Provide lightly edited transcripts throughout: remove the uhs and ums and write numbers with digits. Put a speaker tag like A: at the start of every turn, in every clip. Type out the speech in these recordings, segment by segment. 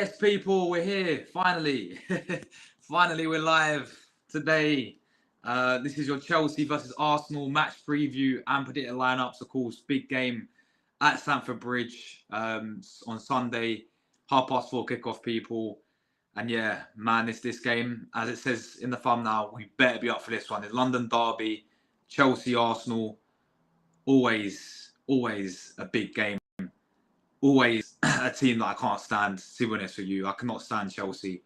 A: Yes, people, we're here. Finally. Finally, we're live today. This is your Chelsea versus Arsenal match preview and predicted lineups. Of course, big game at Stamford Bridge on Sunday. 4:30 kickoff, people. And yeah, man, it's this game. As it says in the thumbnail, we better be up for this one. It's London derby, Chelsea, Arsenal. Always a big game. Always a team that I can't stand, to be honest with you. I cannot stand Chelsea.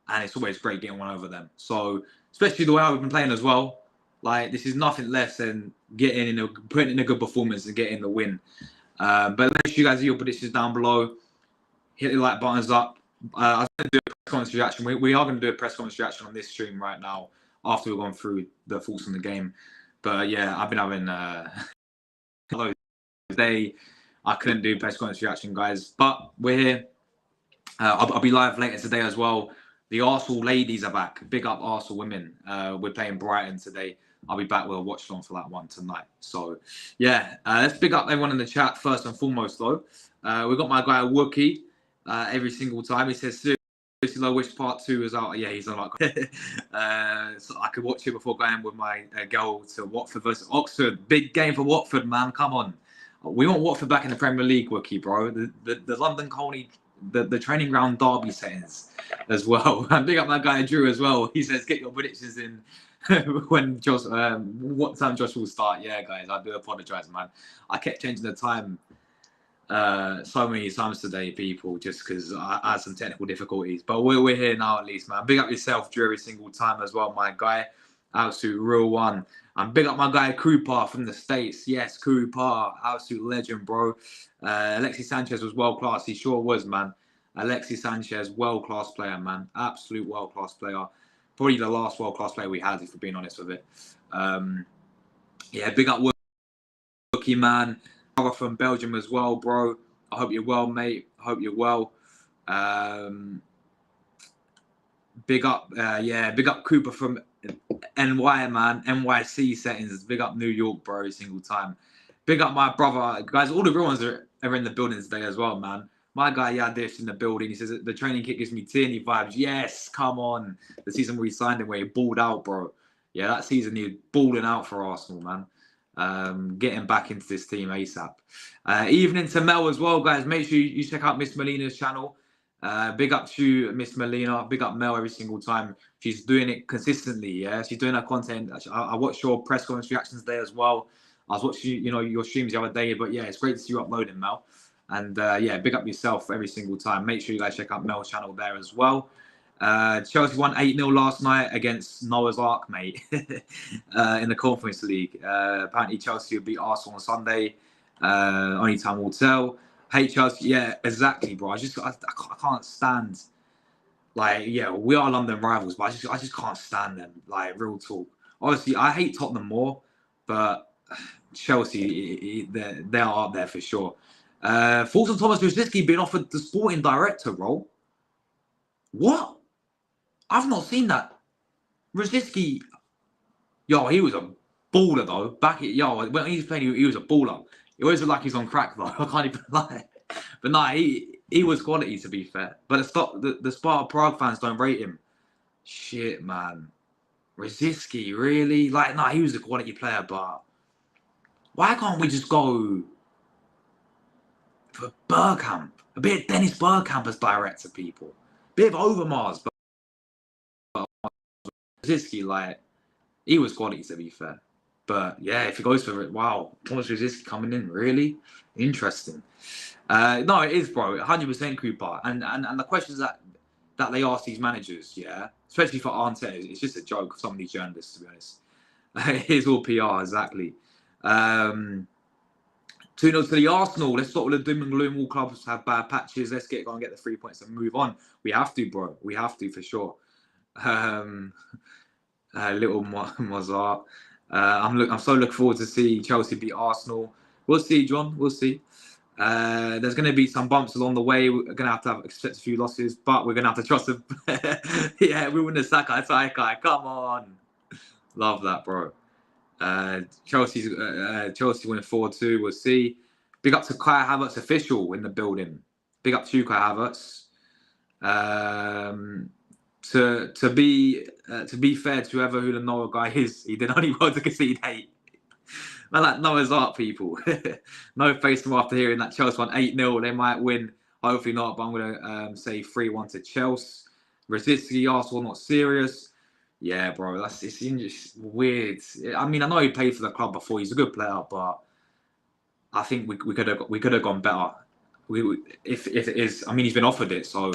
A: And it's always great getting one over them. So, especially the way we've been playing as well. Like, this is nothing less than putting in a good performance and getting the win. But make sure you guys do your predictions down below. Hit the like buttons up. I was going to do a press conference reaction. We are going to do a press conference reaction on this stream right now after we've gone through the thoughts on the game. But yeah, I've been having today. I couldn't do press conference reaction, guys. But we're here. I'll be live later today as well. The Arsenal ladies are back. Big up Arsenal women. We're playing Brighton today. I'll be back with a watch on for that one tonight. So, yeah, let's big up everyone in the chat first and foremost, though. We've got my guy Wookie every single time. He says, seriously, low wish part 2 is out. Yeah, he's on like so I could watch it before going with my girl to Watford versus Oxford. Big game for Watford, man. Come on. We want Watford back in the Premier League, Wookie, bro. The London Colney, the training ground derby settings as well. And big up that guy Drew as well. He says, get your predictions in when Josh, what time Josh will start. Yeah, guys, I do apologise, man. I kept changing the time so many times today, people, just because I had some technical difficulties. But we're here now at least, man. Big up yourself, Drew, every single time as well, my guy. Absolute real one. And big up my guy Cooper from the States. Yes, Cooper, absolute legend, bro. Alexis Sanchez was world class. He sure was, man. Alexis Sanchez, world class player, man. Absolute world class player. Probably the last world class player we had, if we're being honest with it. Yeah, big up Wookie, man. Brother from Belgium as well, bro. I hope you're well, mate. I hope you're well. Big up, big up Cooper from NY, man. NYC settings. Big up New York, bro, every single time. Big up my brother. Guys, all the real ones are in the building today as well, man. My guy Yadish in the building. He says the training kit gives me Tierney vibes. Yes, come on. The season where he signed him, where he balled out, bro. Yeah, that season he was balling out for Arsenal, man. Getting back into this team ASAP. Evening to Mel as well, guys. Make sure you check out Miss Melina's channel. Big up to Miss Melina. Big up Mel every single time. She's doing it consistently. Yeah, she's doing her content. I watched your press conference reactions there as well. I was watching, your streams the other day. But yeah, it's great to see you uploading, Mel. And yeah, big up yourself every single time. Make sure you guys check out Mel's channel there as well. Chelsea won 8-0 last night against Noah's Ark, mate, in the Conference League. Apparently Chelsea will beat Arsenal on Sunday. Only time will tell. Hate Chelsea, yeah, exactly, bro. I can't stand. Like, yeah, we are London rivals, but I just can't stand them. Like, real talk. Obviously, I hate Tottenham more, but Chelsea, they are up there for sure. Thoughts on Thomas Rosicky being offered the sporting director role? What? I've not seen that. Rosicky, yo, he was a baller though. When he was playing, he was a baller. He always looked like he's on crack though. I can't even lie. But nah, he was quality, to be fair. But the Sparta Prague fans don't rate him. Shit, man. Rosicky, really? Like, nah, he was a quality player, but why can't we just go for Bergkamp? A bit of Dennis Bergkamp as director, people. A bit of Overmars, but Rosicky, like, he was quality, to be fair. But yeah, if he goes for it, wow, Thomas Rosicky coming in, really interesting. No, it is, bro, 100% Cooper. And the questions that they ask these managers, yeah, especially for Arteta, it's just a joke. Some of these journalists, to be honest, it's all PR, exactly. 2-0 to the Arsenal. Let's start with the doom and gloom. All clubs have bad patches. Let's go and get the 3 points and move on. We have to, bro. We have to for sure. Little Mozart. I'm so looking forward to see Chelsea beat Arsenal. We'll see, John. We'll see. There's going to be some bumps along the way. We're going to have accept a few losses, but we're going to have to trust them. Yeah, we win the Sakai. Come on. Love that, bro. Chelsea winning 4-2. We'll see. Big up to Kai Havertz official in the building. Big up to you, Kai Havertz. To be fair to whoever who the Noah guy is, he did only want to concede 8. Man, like Noah's Ark, people. No face them after hearing that Chelsea won 8-0. They might win. Hopefully not, but I'm going to say 3-1 to Chelsea. Rosicki, Arsenal, not serious. Yeah, bro, it's just weird. I mean, I know he played for the club before. He's a good player, but I think we could have gone better. If it is, I mean, he's been offered it, so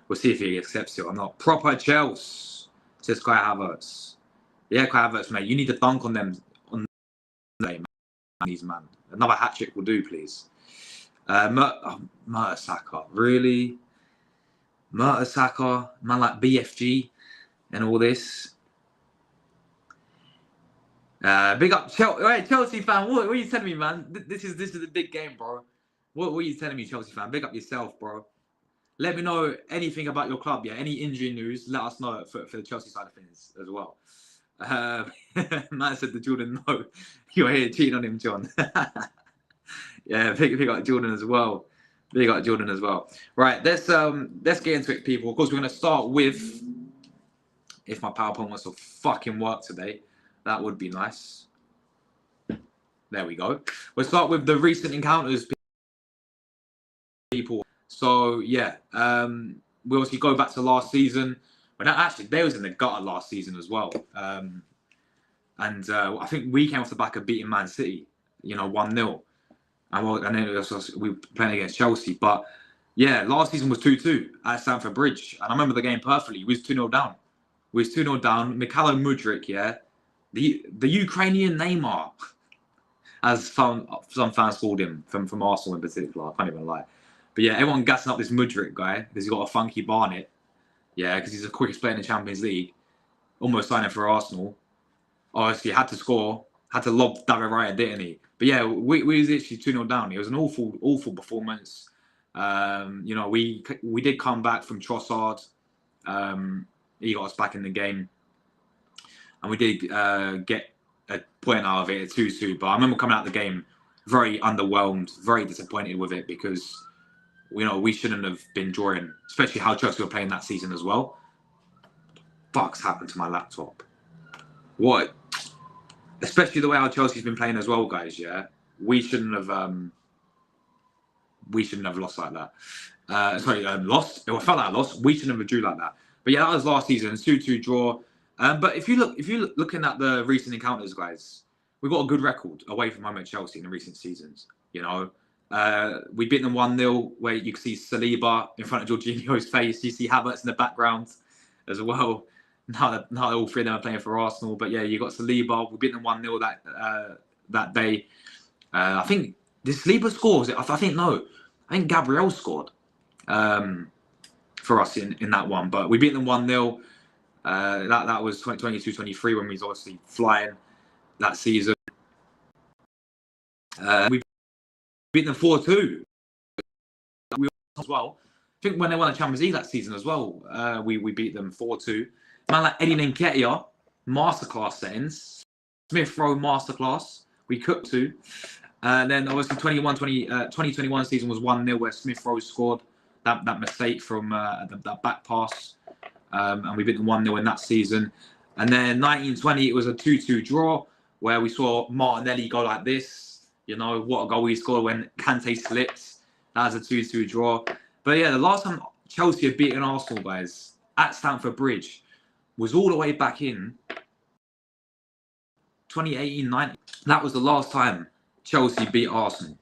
A: we'll see if he accepts it or not. Proper Chelsea, says Kai Havertz. Yeah, Kai Havertz, mate, you need to dunk on them on man. Another hat trick will do, please. Mertesacker, really? Mertesacker, man like BFG and all this. Big up Chelsea fan. What are you telling me, man? This is a big game, bro. What are you telling me, Chelsea fan? Big up yourself, bro. Let me know anything about your club. Yeah, any injury news, let us know for the Chelsea side of things as well. Matt said to Jordan, no, you're here cheating on him, John. Yeah, big up Jordan as well. Big up Jordan as well. Right, let's get into it, people. Of course, we're gonna start with, if my PowerPoint wants to fucking work today, that would be nice. There we go. We'll start with the recent encounters, people. So yeah, we obviously go back to last season. But actually, they was in the gutter last season as well. And I think we came off the back of beating Man City, 1-0. And then we were playing against Chelsea. But yeah, last season was 2-2 at Stamford Bridge. And I remember the game perfectly. We was 2-0 down. Mikhailo Mudryk, yeah. The Ukrainian Neymar, as some fans called him, from Arsenal in particular. I can't even lie. But yeah, everyone gassing up this Mudryk guy because he's got a funky barnet. Yeah, because he's the quickest player in the Champions League. Almost signing for Arsenal. Obviously, had to score. Had to lob David Raya, didn't he? But yeah, we was literally 2-0 down. It was an awful performance. We did come back from Trossard. He got us back in the game. And we did get a point out of it, a 2-2. But I remember coming out of the game very underwhelmed, very disappointed with it because, we shouldn't have been drawing, especially how Chelsea were playing that season as well. Fuck's happened to my laptop? What? Especially the way how Chelsea's been playing as well, guys, yeah? We shouldn't have lost like that. Lost. It felt like a loss. We shouldn't have drew like that. But yeah, that was last season, 2-2 draw. But if you're looking at the recent encounters, guys, we've got a good record away from home at Chelsea in the recent seasons. We beat them 1-0, where you can see Saliba in front of Jorginho's face. You see Havertz in the background as well. Now all three of them are playing for Arsenal. But yeah, you got Saliba. We beat them 1-0 that day. I think did Saliba score? I think Gabriel scored for us in that one. But we beat them 1-0. That was 2022-23 when we was obviously flying that season. We beat them 4-2 as well. I think when they won the Champions League that season as well, we beat them 4-2. Man like Eddie Nketiah, masterclass settings. Smith Rowe, masterclass. We cooked 2. And then obviously 2021 season was 1-0 where Smith Rowe scored that mistake from that back pass. And we beat them 1-0 in that season. And then 1920, it was a 2-2 draw where we saw Martinelli go like this. What a goal he scored when Kante slipped. That was a 2-2 draw. But yeah, the last time Chelsea had beaten Arsenal, guys, at Stamford Bridge, was all the way back in 2018-19. That was the last time Chelsea beat Arsenal.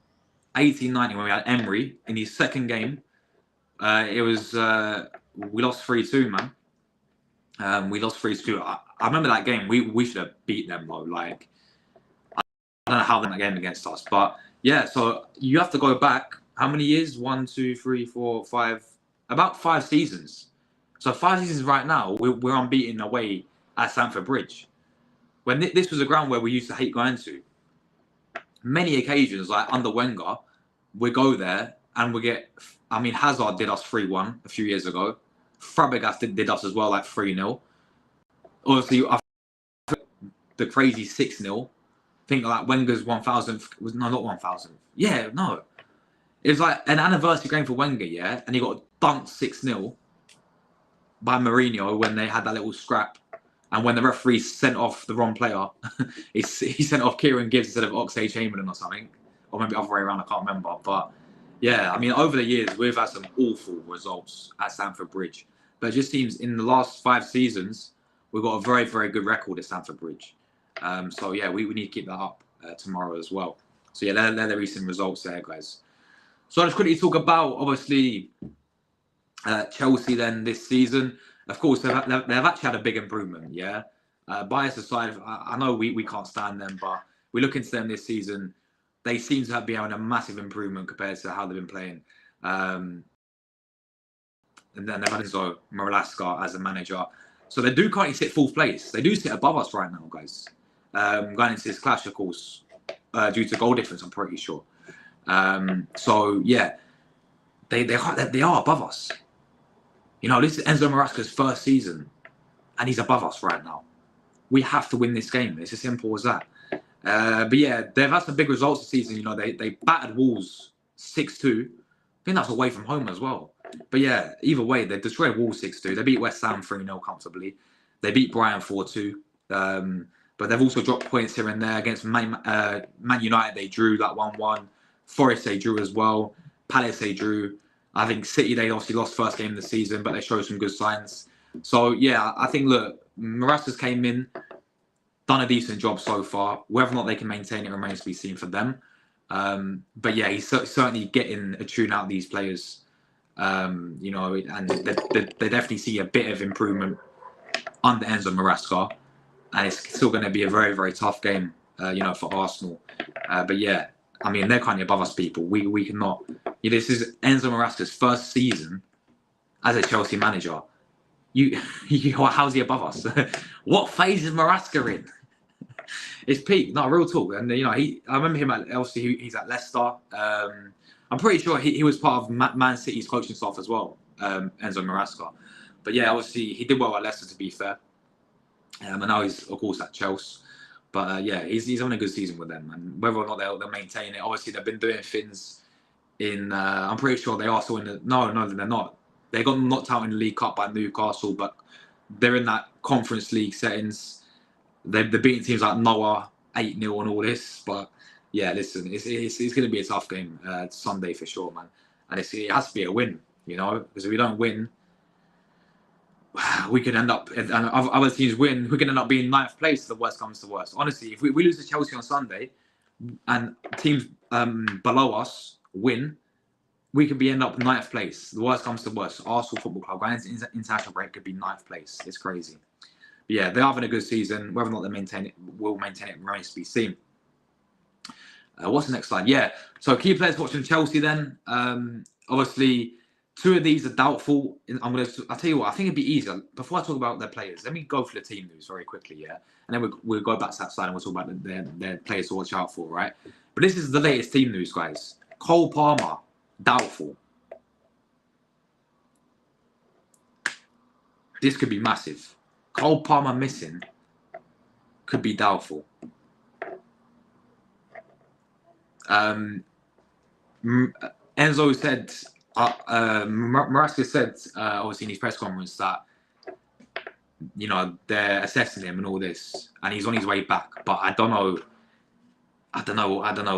A: 18-19 when we had Emery in his second game. It was we lost 3-2, man. We lost 3-2. I remember that game. We should have beat them though. Like, I don't know how that game against us, but yeah. So you have to go back. How many years? 1, 2, 3, 4, 5. About 5 seasons. So 5 seasons right now. We're unbeaten away at Stamford Bridge. When this was a ground where we used to hate going to. Many occasions, like under Wenger, we go there and we get. I mean, Hazard did us 3-1 a few years ago. Fabregas did us as well, like 3-0. Obviously, the crazy 6-0. I think like Wenger's 1,000 was not 1,000. Yeah, no. It was like an anniversary game for Wenger, yeah, and he got dunked 6-0. by Mourinho when they had that little scrap, and when the referee sent off the wrong player, he sent off Kieran Gibbs instead of Oxlade-Chamberlain or something, or maybe the other way around. I can't remember, but yeah, I mean, over the years we've had some awful results at Stamford Bridge, but it just seems in the last 5 seasons we've got a very, very good record at Stamford Bridge. So yeah, we need to keep that up tomorrow as well. So yeah, they're the recent results there, guys. So I'll just quickly talk about, obviously, Chelsea then this season. Of course, they've actually had a big improvement, yeah. Bias aside, I know we can't stand them, but we look into them this season. They seem to be having a massive improvement compared to how they've been playing. And then they've had Enzo Maresca as a manager. So they do currently sit 4th place. They do sit above us right now, guys. Going into this clash, of course, due to goal difference, I'm pretty sure. So, yeah, they are above us. You know, this is Enzo Maresca's first season, and he's above us right now. We have to win this game. It's as simple as that. But yeah, they've had some big results this season. You know, they battered Wolves 6-2. I think that's away from home as well. But yeah, either way, they destroyed Wolves 6-2. They beat West Ham 3-0 comfortably. They beat Brighton 4-2. But they've also dropped points here and there against Man United. They drew that 1-1. Forest, they drew as well. Palace, they drew. I think City, they obviously lost first game of the season, but they showed some good signs. So, yeah, I think, look, Maresca's came in, done a decent job so far. Whether or not they can maintain it remains to be seen for them. But, yeah, he's certainly getting a tune out of these players. You know, and they definitely see a bit of improvement under Enzo Maresca. And it's still going to be a very, very tough game, you know, for Arsenal. But, yeah, I mean, they're kind of above us, people. We cannot... Yeah, this is Enzo Maresca's first season as a Chelsea manager. How's he above us? What phase is Maresca in? It's peak, no, real talk. And you know, I remember him at obviously he's at Leicester. I'm pretty sure he was part of Man City's coaching staff as well, Enzo Maresca. But yeah, obviously he did well at Leicester, to be fair. And now he's of course at Chelsea. But yeah, he's having a good season with them, and whether or not they'll maintain it. Obviously, they've been doing things. I'm pretty sure they are still in the... No, they're not. They got knocked out in the League Cup by Newcastle, but they're in that Conference League settings. They're beating teams like Noah 8-0 and all this. But yeah, listen, it's going to be a tough game Sunday for sure, man. And it has to be a win, you know, because if we don't win, we could end up, and other teams win, we can end up being 9th place if the worst comes to worst. Honestly, if we lose to Chelsea on Sunday and teams below us win, we could end up 9th place. The worst comes to worst. Arsenal Football Club going into international break could be 9th place. It's crazy. But yeah, they are having a good season. Whether or not they will maintain it remains to be seen. What's the next slide? Yeah. So key players watching Chelsea then. Obviously, 2 of these are doubtful. I'll tell you what, I think it'd be easier. Before I talk about their players, let me go for the team news very quickly, yeah? And then we'll go back to that side and we'll talk about their players to watch out for, right? But this is the latest team news, guys. Cole Palmer, doubtful. This could be massive. Cole Palmer missing could be doubtful. Enzo said, Maresca said, obviously in his press conference that, you know, they're assessing him and all this, and he's on his way back. But I don't know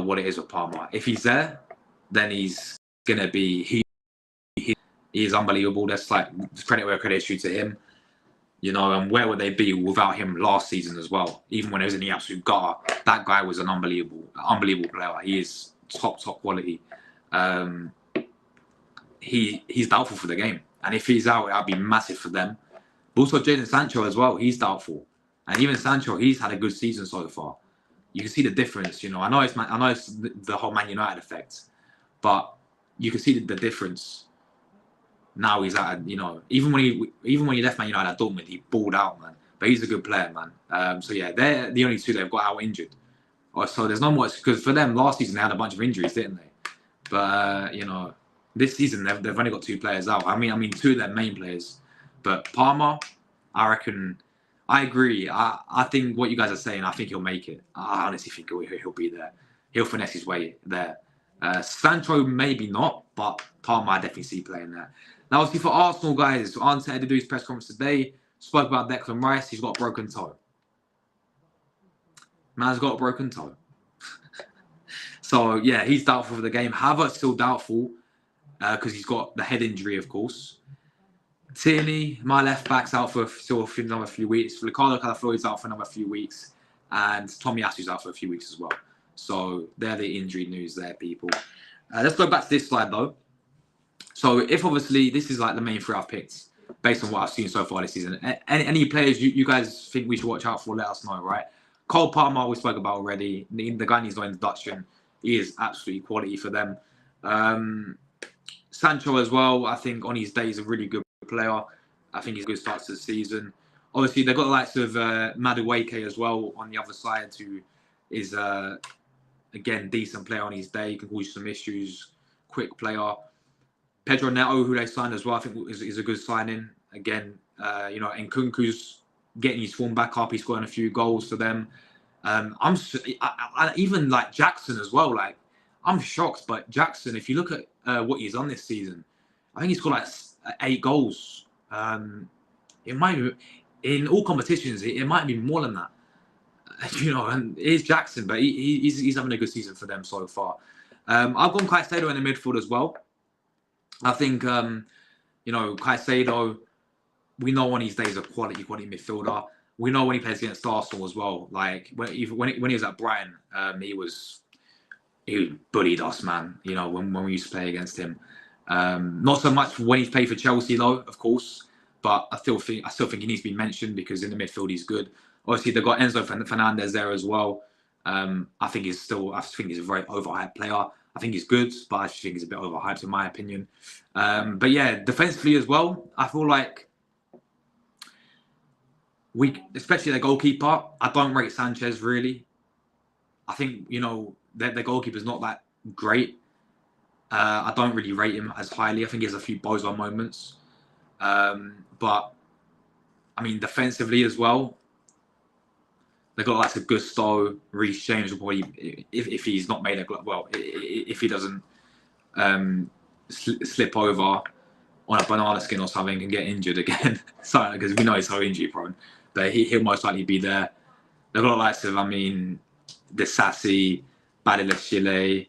A: what it is with Palmer. If he's there, then he's gonna be he is unbelievable. That's like credit where credit's due to him. You know, and where would they be without him last season as well? Even when he was in the absolute gutter, that guy was an unbelievable player. He is top quality. He's doubtful for the game, and if he's out, that'd be massive for them. But also Jadon Sancho as well. He's doubtful, and even Sancho, he's had a good season so far. You can see the difference. You know, I know it's the whole Man United effect, but you can see the difference. Now he's at, you know, even when he left Man United at Dortmund, he balled out, man. But he's a good player, man. So yeah, they're the only 2 that have got out injured. So there's not much, because for them last season they had a bunch of injuries, didn't they? But you know, this season they've only got 2 players out. I mean 2 of their main players. But Palmer, I reckon, I agree. I think what you guys are saying, I think he'll make it. I honestly think he'll be there. He'll finesse his way there. Sancho maybe not, but Palmer I definitely see playing there. Now, obviously, for Arsenal, guys, Arteta did do his press conference today. Spoke about Declan Rice. He's got a broken toe. Man's got a broken toe. So, yeah, he's doubtful for the game. Havertz still doubtful because he's got the head injury, of course. Tierney, my left back's out for still another few weeks. Ricardo Calafiori's out for another few weeks. And Tomiyasu's out for a few weeks as well. So, they're the injury news there, people. Let's go back to this slide, though. So, if obviously this is like the main three I've picked based on what I've seen so far this season, any players you guys think we should watch out for, let us know, right? Cole Palmer, we spoke about already. The guy needs no introduction. He is absolutely quality for them. Sancho as well, I think on his day is a really good player. I think he's a good start to the season. Obviously, they've got the likes of Madueke as well on the other side, who is, again, decent player on his day. Can cause some issues, quick player. Pedro Neto, who they signed as well, I think is a good signing. Again, and Nkunku's getting his form back up. He's scoring a few goals for them. Even like Jackson as well. Like, I'm shocked, but Jackson, if you look at what he's done this season, I think he's got like 8 goals. It might be in all competitions. It might be more than that. And it is Jackson, but he's having a good season for them so far. I've gone Caicedo in the midfield as well. I think, Caicedo, we know on his days a quality midfielder. We know when he plays against Arsenal as well. Like, when he was at Brighton, he bullied us, man, when we used to play against him. Not so much when he's played for Chelsea, though, of course. But I still think he needs to be mentioned because in the midfield he's good. Obviously, they've got Enzo Fernandez there as well. I think he's a very overhyped player. I think he's good, but I think he's a bit overhyped in my opinion. But yeah, defensively as well, I feel like especially the goalkeeper, I don't rate Sanchez really. I think, the goalkeeper's not that great. I don't really rate him as highly. I think he has a few bozo moments. But, I mean, defensively as well, they've got like a Gusto, Reece James will probably, if he's not made if he doesn't slip over on a banana skin or something and get injured again. So, because we know he's so injury prone, but he'll most likely be there. They've got likes of, the Sassy, Badilashile.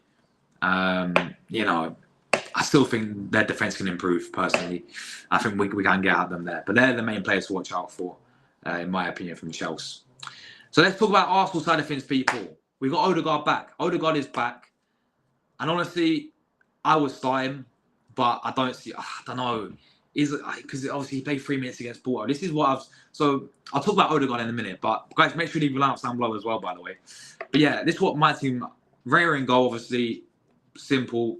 A: I still think their defense can improve. Personally, I think we can get at them there, but they're the main players to watch out for, in my opinion, from Chelsea. So let's talk about Arsenal side of things, people. We've got Odegaard back. Odegaard is back. And honestly, I would start him, but I don't know. Because obviously he played 3 minutes against Porto. This is what so I'll talk about Odegaard in a minute, but guys, make sure you leave a like down below as well, by the way. But yeah, this is what my team, Raya in goal, obviously, simple.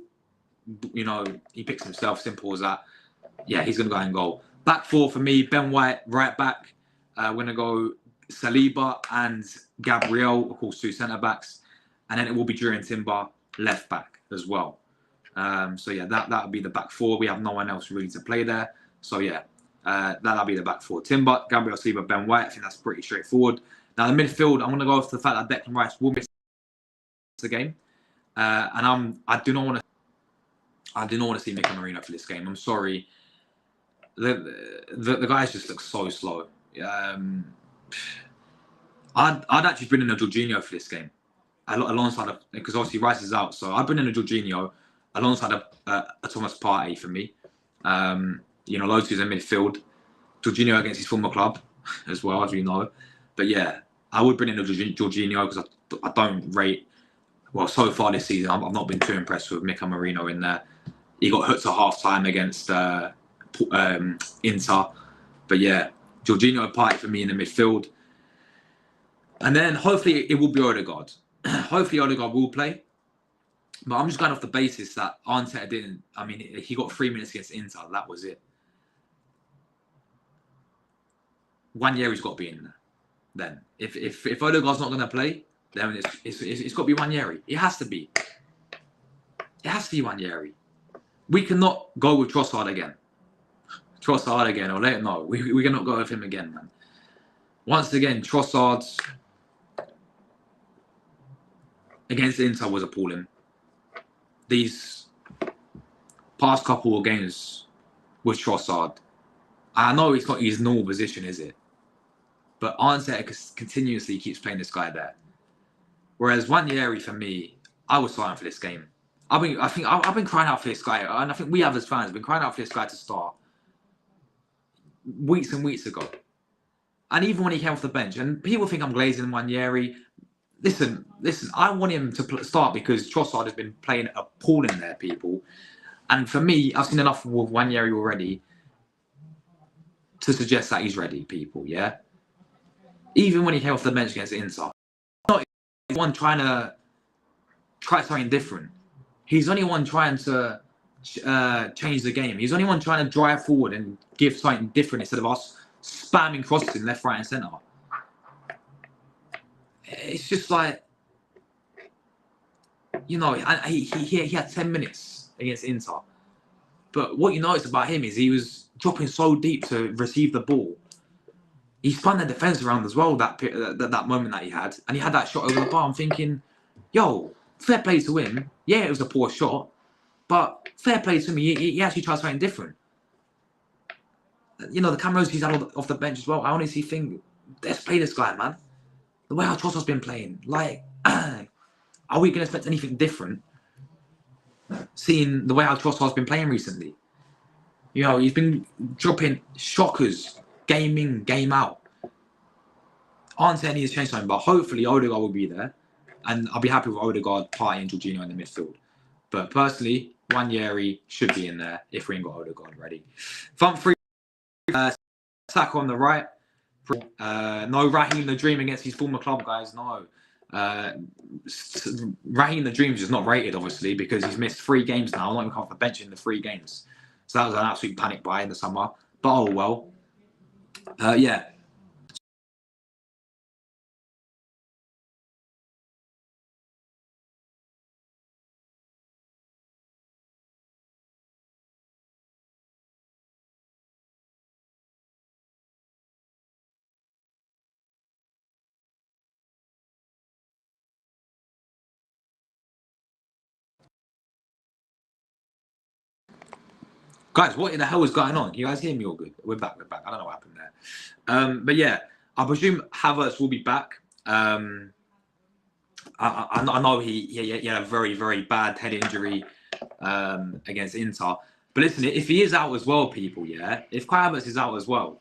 A: He picks himself, simple as that. Yeah, he's going to go in goal. Back 4 for me, Ben White, right back. We're going to go Saliba and Gabriel, of course, 2 centre-backs. And then it will be Jurriën Timber, left back as well. So yeah, that'll be the back 4. We have no one else really to play there. So yeah, that'll be the back 4. Timber, Gabriel, Saliba, Ben White. I think that's pretty straightforward. Now the midfield, I'm going to go off the fact that Declan Rice will miss the game. And I do not want to see Mikel Merino for this game. I'm sorry. The guys just look so slow. I'd actually bring in a Jorginho for this game, alongside because obviously Rice is out, so I'd bring in a Jorginho alongside a Thomas Partey for me. Those two in midfield. Jorginho against his former club as well, as we know. But yeah, I would bring in a Jorginho because I don't rate. Well, so far this season, I've not been too impressed with Mikel Merino in there. He got hooked at half time against Inter. But yeah, Jorginho and Partey for me in the midfield. And then hopefully it will be Odegaard. Hopefully Odegaard will play. But I'm just going off the basis that Arteta didn't. He got 3 minutes against Inter. That was it. Wanyeri's got to be in there. Then, if Odegaard's not going to play, then it's got to be Wanyeri. It has to be. It has to be Wanyeri. We cannot go with Trossard again. Or let him know. We cannot go with him again, man. Once again, Trossard against Inter was appalling. These past couple of games, with Trossard. I know it's not his normal position, is it? But Arteta continuously keeps playing this guy there. Whereas Ranieri, for me, I was starting for this game. I've been crying out for this guy, and I think we have as fans been crying out for this guy to start weeks and weeks ago. And even when he came off the bench, and people think I'm glazing Ranieri. Listen. I want him to start because Trossard has been playing appalling there, people. And for me, I've seen enough with Ranieri already to suggest that he's ready, people. Yeah. Even when he came off the bench against Inter, not one trying to try something different. He's only one trying to change the game. He's only one trying to drive forward and give something different instead of us spamming crosses in left, right, and centre. It's just like, you know, he had 10 minutes against Inter. But what you notice about him is he was dropping so deep to receive the ball. He spun the defence around as well, that moment that he had. And he had that shot over the bar. I'm thinking, yo, fair play to him. Yeah, it was a poor shot. But fair play to him. He actually tried something different. You know, the cameras he's had off the bench as well. I honestly think, let's play this guy, man. The way how Trossard's been playing. Like, are we going to expect anything different? Seeing the way how Trossard's been playing recently. You know, he's been dropping shockers. Game in, game out. Arteta needs to change something, but hopefully Odegaard will be there. And I'll be happy with Odegaard, Partey and Jorginho in the midfield. But personally, Ranieri should be in there if we ain't got Odegaard ready. Front three, Saka on the right. No Raheem the Dream against his former club, guys. No. Raheem the Dream's just not rated, obviously, because he's missed 3 games now. I'm not even come off the bench in the 3 games. So that was an absolute panic buy in the summer. But oh well. Yeah. Guys, what in the hell is going on? You guys hear me all good? We're back. I don't know what happened there. But yeah, I presume Havertz will be back. I know he had a very, very bad head injury against Inter. But listen, if he is out as well, people, yeah, if Kai Havertz is out as well,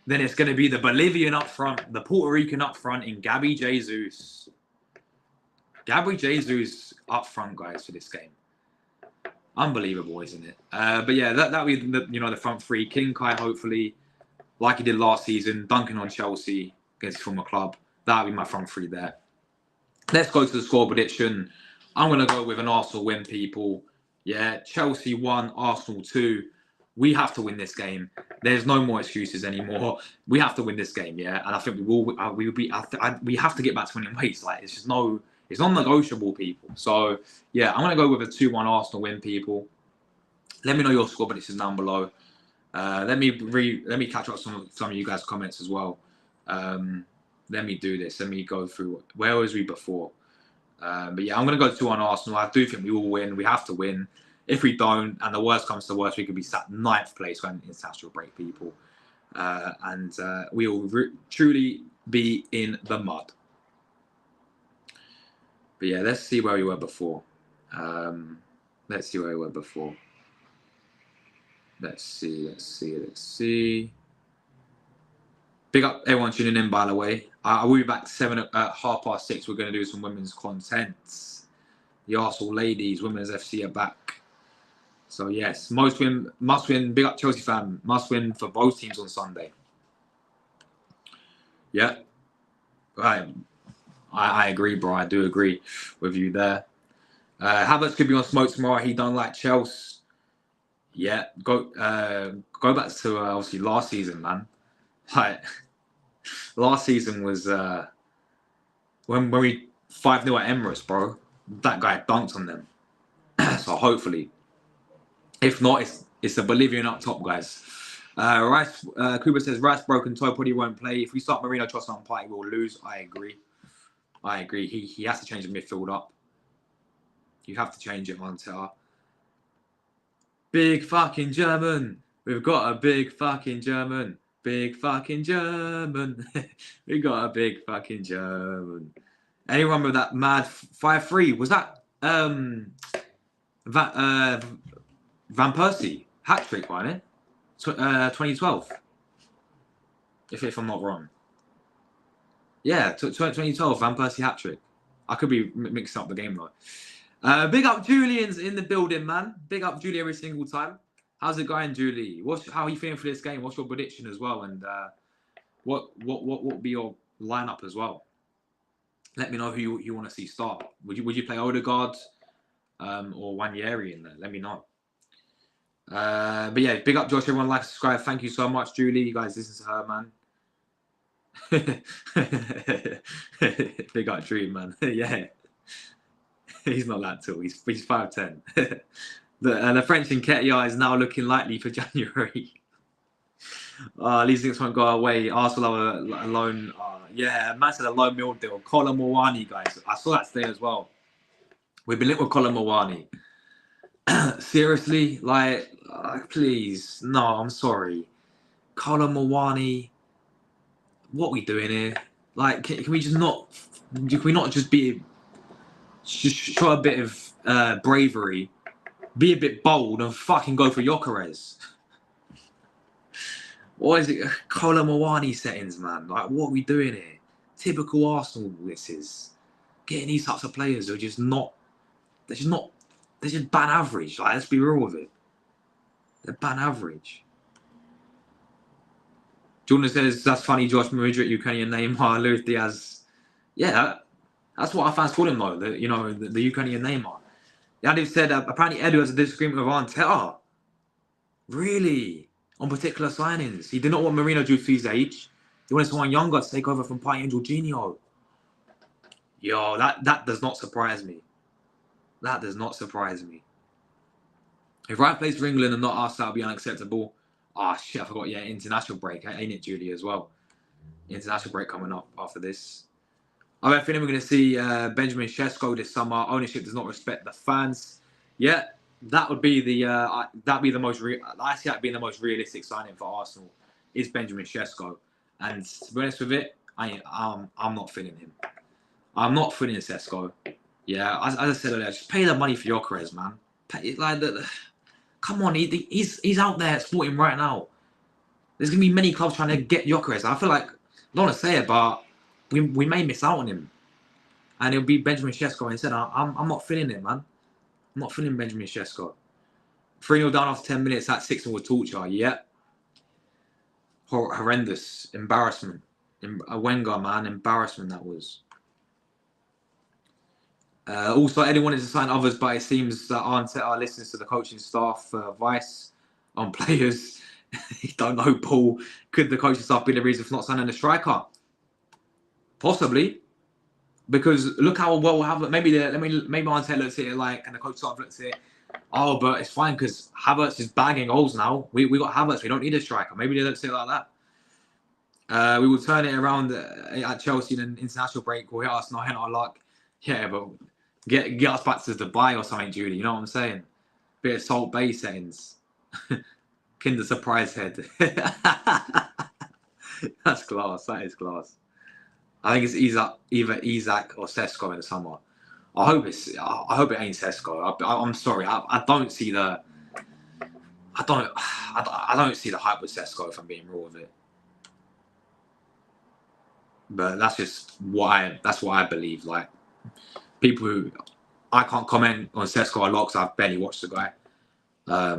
A: then it's going to be the Bolivian up front, the Puerto Rican up front in Gabby Jesus. Gabby Jesus up front, guys, for this game. Unbelievable, isn't it? But yeah, that'll be the front three. King Kai, hopefully, like he did last season, dunking on Chelsea against his former club. That'll be my front three there. Let's go to the score prediction. I'm going to go with an Arsenal win, people. Yeah, Chelsea 1, Arsenal 2. We have to win this game. There's no more excuses anymore. We have to win this game, yeah. And I think we will. We have to get back to winning ways. Like it's non-negotiable, people. So yeah, I'm gonna go with a 2-1 Arsenal win, people. Let me know your score predictions down below. Let me catch up some of you guys' comments as well. Let me do this. Let me go through where was we before. But yeah, I'm gonna go 2-1 Arsenal. I do think we will win. We have to win. If we don't, and the worst comes to worst, we could be sat 9th place when international break, people, and we will truly be in the mud. But yeah, let's see where we were before. Let's see. Big up everyone tuning in, by the way. I will be back 6:30. We're going to do some women's content. The Arsenal ladies, women's FC are back. So yes, must win. Big up Chelsea fan. Must win for both teams on Sunday. Yeah. Right. I agree, bro. I do agree with you there. Havertz could be on smoke tomorrow. He done like Chelsea. Yeah. Go back to obviously last season, man. Like last season was when we 5-0 at Emirates, bro. That guy dunked on them. So hopefully. If not, it's the Bolivian up top, guys. Rice Cooper says Rice broken toe, probably won't play. If we start Marino, Trossard and Partey, we'll lose. I agree. He has to change the midfield up. You have to change it, Montella. Big fucking German. We've got a big fucking German. Big fucking German. We got a big fucking German. Anyone with that mad 5-3? Was that Van Persie hat trick, wasn't it? 2012. If I'm not wrong. Yeah, 2012 Van Persie hat trick. I could be mixing up the game though. Big up Julian's in the building, man. Big up Julie every single time. How's it going, Julie? How are you feeling for this game? What's your prediction as well? And what will be your lineup as well? Let me know who you want to see start. Would you play Odegaard or Wanyeri in there? Let me know. But yeah, big up Josh. Everyone like, subscribe. Thank you so much, Julie. You guys listen to her, man. Big up Dream, man. Yeah. He's not that tall. He's 5'10". The French Nketiah is now looking likely for January. These things won't go away. Arsenal have a loan. Yeah, man said a low meal deal. Colin Mawani, guys. I saw that today as well. We've been linked with Colin Mawani. Seriously? Like, please. No, I'm sorry. Colin Mawani. What are we doing here? Like, can we just not... Can we not just be... Just show a bit of bravery, be a bit bold, and fucking go for Gyökeres. What is it? Colin Mawani settings, man. Like, what are we doing here? Typical Arsenal, this is. Getting these types of players who are just not... They're just bad average. Like, let's be real with it. They're bad average. Jordan says, that's funny, Josh Madrid, Ukrainian Neymar, Luis Diaz. Yeah, that's what our fans call him, though. The Ukrainian Neymar. Yadiv said, apparently Edu has a disagreement with Arteta. Really? On particular signings. He did not want Marino due to his age. He wanted someone younger to take over from Pai and Jorginho. Yo, that does not surprise me. That does not surprise me. If Wright plays for England and not us, that would be unacceptable. Ah, shit, I forgot. Yeah, international break. Ain't it, Julie, as well? International break coming up after this. I have a feeling we're going to see Benjamin Sesko this summer. Ownership does not respect the fans. Yeah, that would be the most. I see that being the most realistic signing for Arsenal is Benjamin Sesko. And to be honest with it, I'm not feeling him. I'm not feeling Sesko. Yeah, as I said earlier, just pay the money for Gyökeres, man. Come on, he's out there sporting right now. There's gonna be many clubs trying to get Gyökeres. I feel like, I don't want to say it, but we may miss out on him, and it'll be Benjamin Sesko instead. I'm not feeling it, man. I'm not feeling Benjamin Sesko. 3-0 down after 10 minutes. That 6-0 with torture. Yeah. Horrendous embarrassment. A Wenger, man, embarrassment that was. Also, Eddie wanted to sign others, but it seems that Arteta listens to the coaching staff advice on players. You don't know, Paul. Could the coaching staff be the reason for not signing a striker? Possibly, because look how well we have it. Maybe Arteta looks at it like, and the coaching staff looks at it. Oh, but it's fine because Havertz is bagging goals now. We got Havertz. We don't need a striker. Maybe they don't say it like that. We will turn it around at Chelsea in an international break. We'll hit us, not hit our luck. Yeah, but get us back to Dubai or something, Julie. You know what I'm saying? Bit of Salt Bay settings. Kinder surprise head. That's class. That is class. I think it's either Isak or Sesko in the summer. I hope it ain't Sesko. I'm sorry. I don't see the hype with Sesko, if I'm being real with it. But that's just what I believe. Like, people who I can't comment on Sesko a lot because I've barely watched the guy. I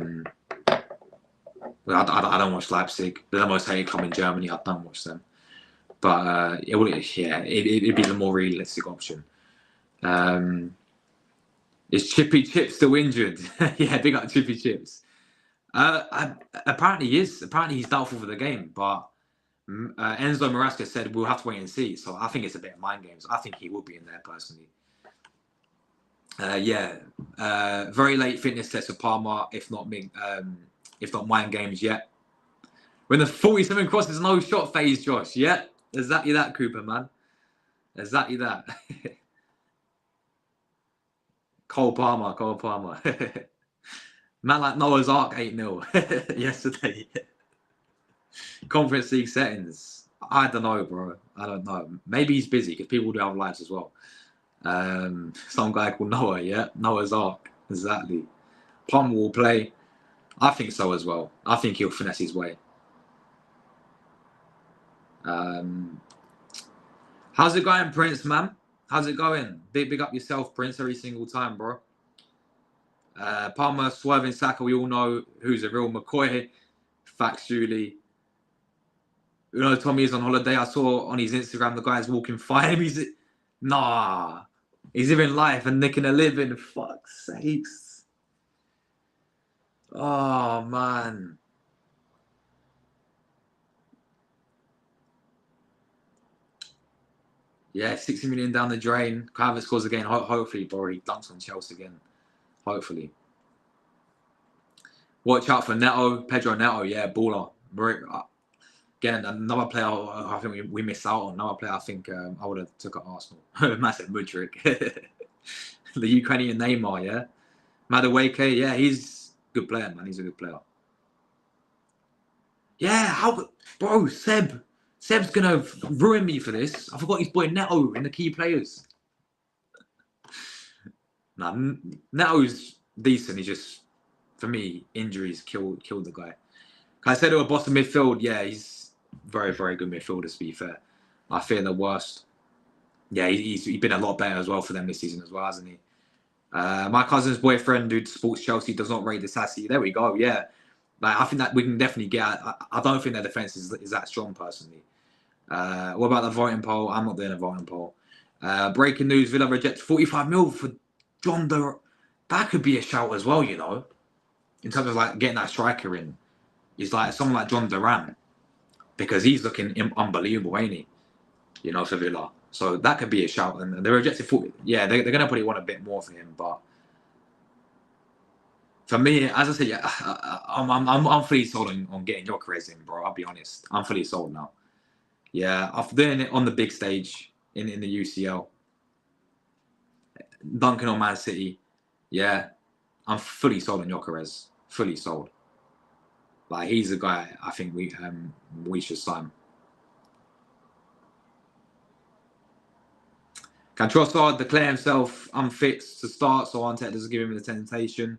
A: don't watch Leipzig. They're the most hated club in Germany. I don't watch them. But it'd be the more realistic option. Is Chippy Chip still injured? Yeah, big up Chippy Chips. Apparently he is. Apparently he's doubtful for the game. But Enzo Marasca said we'll have to wait and see. So I think it's a bit of mind games. I think he will be in there personally. Very late fitness test for Palmer, if not mind games yet. When the 47 crosses no shot phase, Josh. Yeah, exactly that, Cooper, man. Exactly that. Cole Palmer. Man like Noah's Ark 8-0 yesterday. Conference League settings. I don't know, bro. I don't know. Maybe he's busy because people do have lives as well. Some guy called Noah, yeah? Noah's Ark. Exactly. Palmer will play. I think so as well. I think he'll finesse his way. How's it going, Prince, man? How's it going? Big up yourself, Prince, every single time, bro. Palmer, swerving Saka, we all know who's a real McCoy. Factually. You know, Tommy is on holiday. I saw on his Instagram the guy's walking fine. Nah. He's living life and nicking a living. Fuck's sakes. Oh, man. Yeah, 60 million down the drain. Calvert scores again. Hopefully, bro. He dunks on Chelsea again. Hopefully. Watch out for Neto. Pedro Neto. Yeah, baller. Again, another player I think we missed out on. Another player I think I would have took at Arsenal. Massive Mudryk. The Ukrainian Neymar, yeah. Madueke, yeah, he's a good player, man. He's a good player. Yeah, bro, Seb's gonna ruin me for this. I forgot his boy Neto in the key players. Nah, Neto's decent. He just, for me, injuries killed the guy. I said it was Boston midfield. Yeah, he's very, very good midfielder, to be fair. I fear the worst. Yeah, he's been a lot better as well for them this season as well, hasn't he? My cousin's boyfriend who supports Chelsea does not rate the Sassy. There we go, yeah. Like, I think that we can definitely get... I don't think their defence is that strong, personally. What about the voting poll? I'm not doing a voting poll. Breaking news, Villa rejects 45 mil for John Durant. That could be a shout as well, you know, in terms of like getting that striker in. He's like someone like John Durant, because he's looking unbelievable, ain't he? You know, for Villa. So that could be a shout. And they rejected 40. Yeah, they're going to probably want a bit more for him. But for me, as I said, yeah, I'm fully sold on getting Gyökeres in, bro. I'll be honest. I'm fully sold now. Yeah, after doing it on the big stage in the UCL, dunking on Man City, yeah, I'm fully sold on Gyökeres. Fully sold. Like, he's a guy I think we should sign. Can Trossard declare himself unfit to start, so Arteta doesn't give him the temptation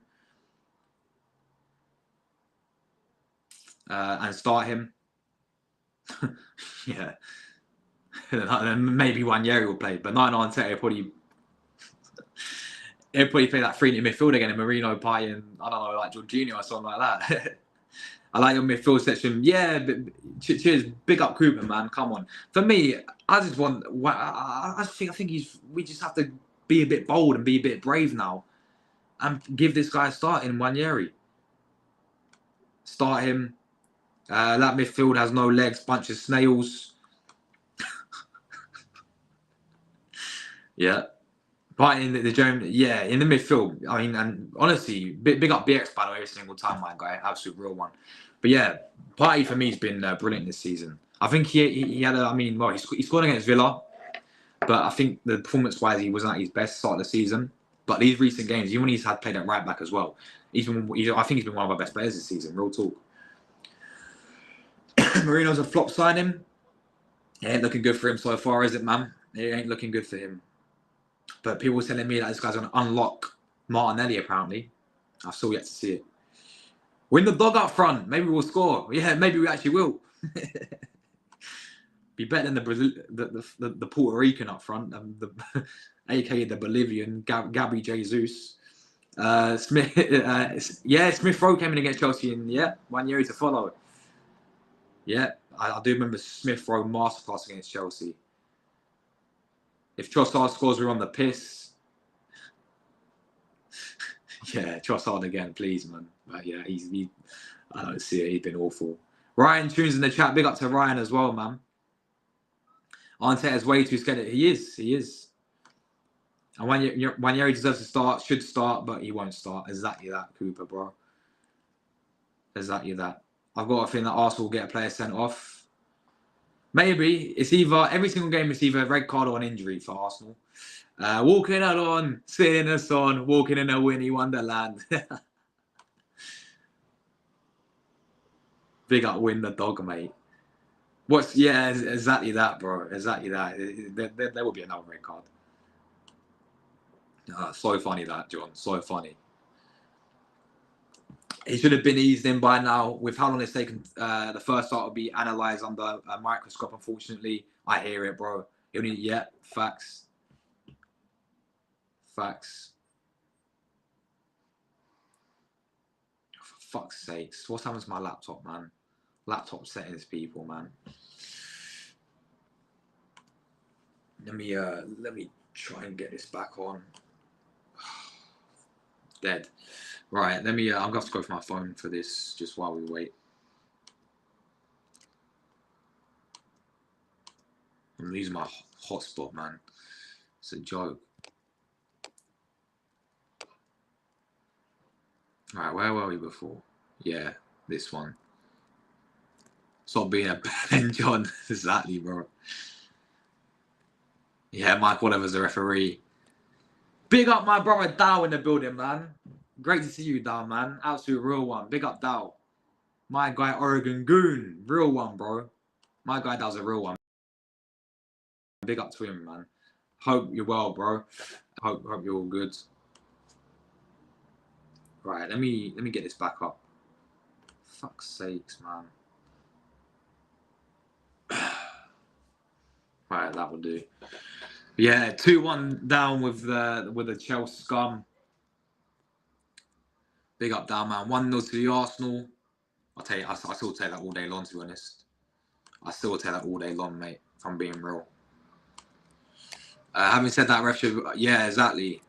A: and start him? Yeah. And maybe Wanyeri will play, but not Arteta. He'll probably play that 3 in midfield again, and Marino, Pai, and I don't know, like Jorginho or something like that. I like your midfield section. Yeah, cheers. Big up Cooper, man. Come on. For me, I just want... I think we just have to be a bit bold and be a bit brave now and give this guy a start in Wanyeri. Start him. That midfield has no legs, bunch of snails. Yeah. But in the German, yeah, in the midfield, I mean, and honestly, big up BX battle every single time, my guy, absolute real one. But yeah, Partey for me has been brilliant this season. I think he had he scored against Villa, but I think the performance-wise, he wasn't at his best start of the season. But these recent games, even when he's had played at right back as well, I think he's been one of our best players this season, real talk. Marino's a flop signing. It ain't looking good for him so far, is it, man? It ain't looking good for him. But people were telling me that this guy's going to unlock Martinelli, apparently. I've still yet to see it. Win the dog up front. Maybe we'll score. Yeah, maybe we actually will. Be better than the Puerto Rican up front, aka the Bolivian, Gabby Jesus. Smith Rowe came in against Chelsea, and yeah, 1 year to follow. Yeah, I do remember Smith Rowe masterclass against Chelsea. If Trossard scores, we're on the piss. Yeah, Trossard again, please, man. But yeah, I don't see it. He's been awful. Ryan tunes in the chat. Big up to Ryan as well, man. Arteta's way too scared. He is. And Wanyeri deserves to start, should start, but he won't start. Exactly that, Cooper, bro. Exactly that. I've got a feeling that Arsenal will get a player sent off. Maybe. It's either, every single game, it's either a red card or an injury for Arsenal. Walking along, singing a song, walking in a winnie wonderland. Big up win the dog, mate. What's yeah, exactly that, bro. Exactly that. There will be another red card. So funny that, John. So funny. He should have been eased in by now. With how long it's taken, the first start will be analysed under a microscope. Unfortunately, I hear it, bro. Yeah, facts. Facts. For fuck's sakes, what's happened to my laptop, man? Laptop settings, people, man. Let me try and get this back on. Dead. Right, let me. I'm gonna have to go for my phone for this, just while we wait. I'm losing my hotspot, man. It's a joke. Right, where were we before? Yeah, this one. Stop being a Ben John. Exactly, bro. Yeah, Mike Oliver's the referee. Big up my brother Dow in the building, man. Great to see you, Dow, man. Absolute real one. Big up Dow. My guy Oregon Goon. Real one, bro. My guy Dow's a real one. Big up to him, man. Hope you're well, bro. Hope you're all good. Right, let me get this back up. Fuck's sakes, man. Right, that will do. Yeah, 2-1 down with the Chelsea scum. Big up down, man. 1-0 to the Arsenal. I'll tell you, I still take that all day long, to be honest. I still take that all day long, mate, if I'm being real. Having said that, ref should, yeah, exactly.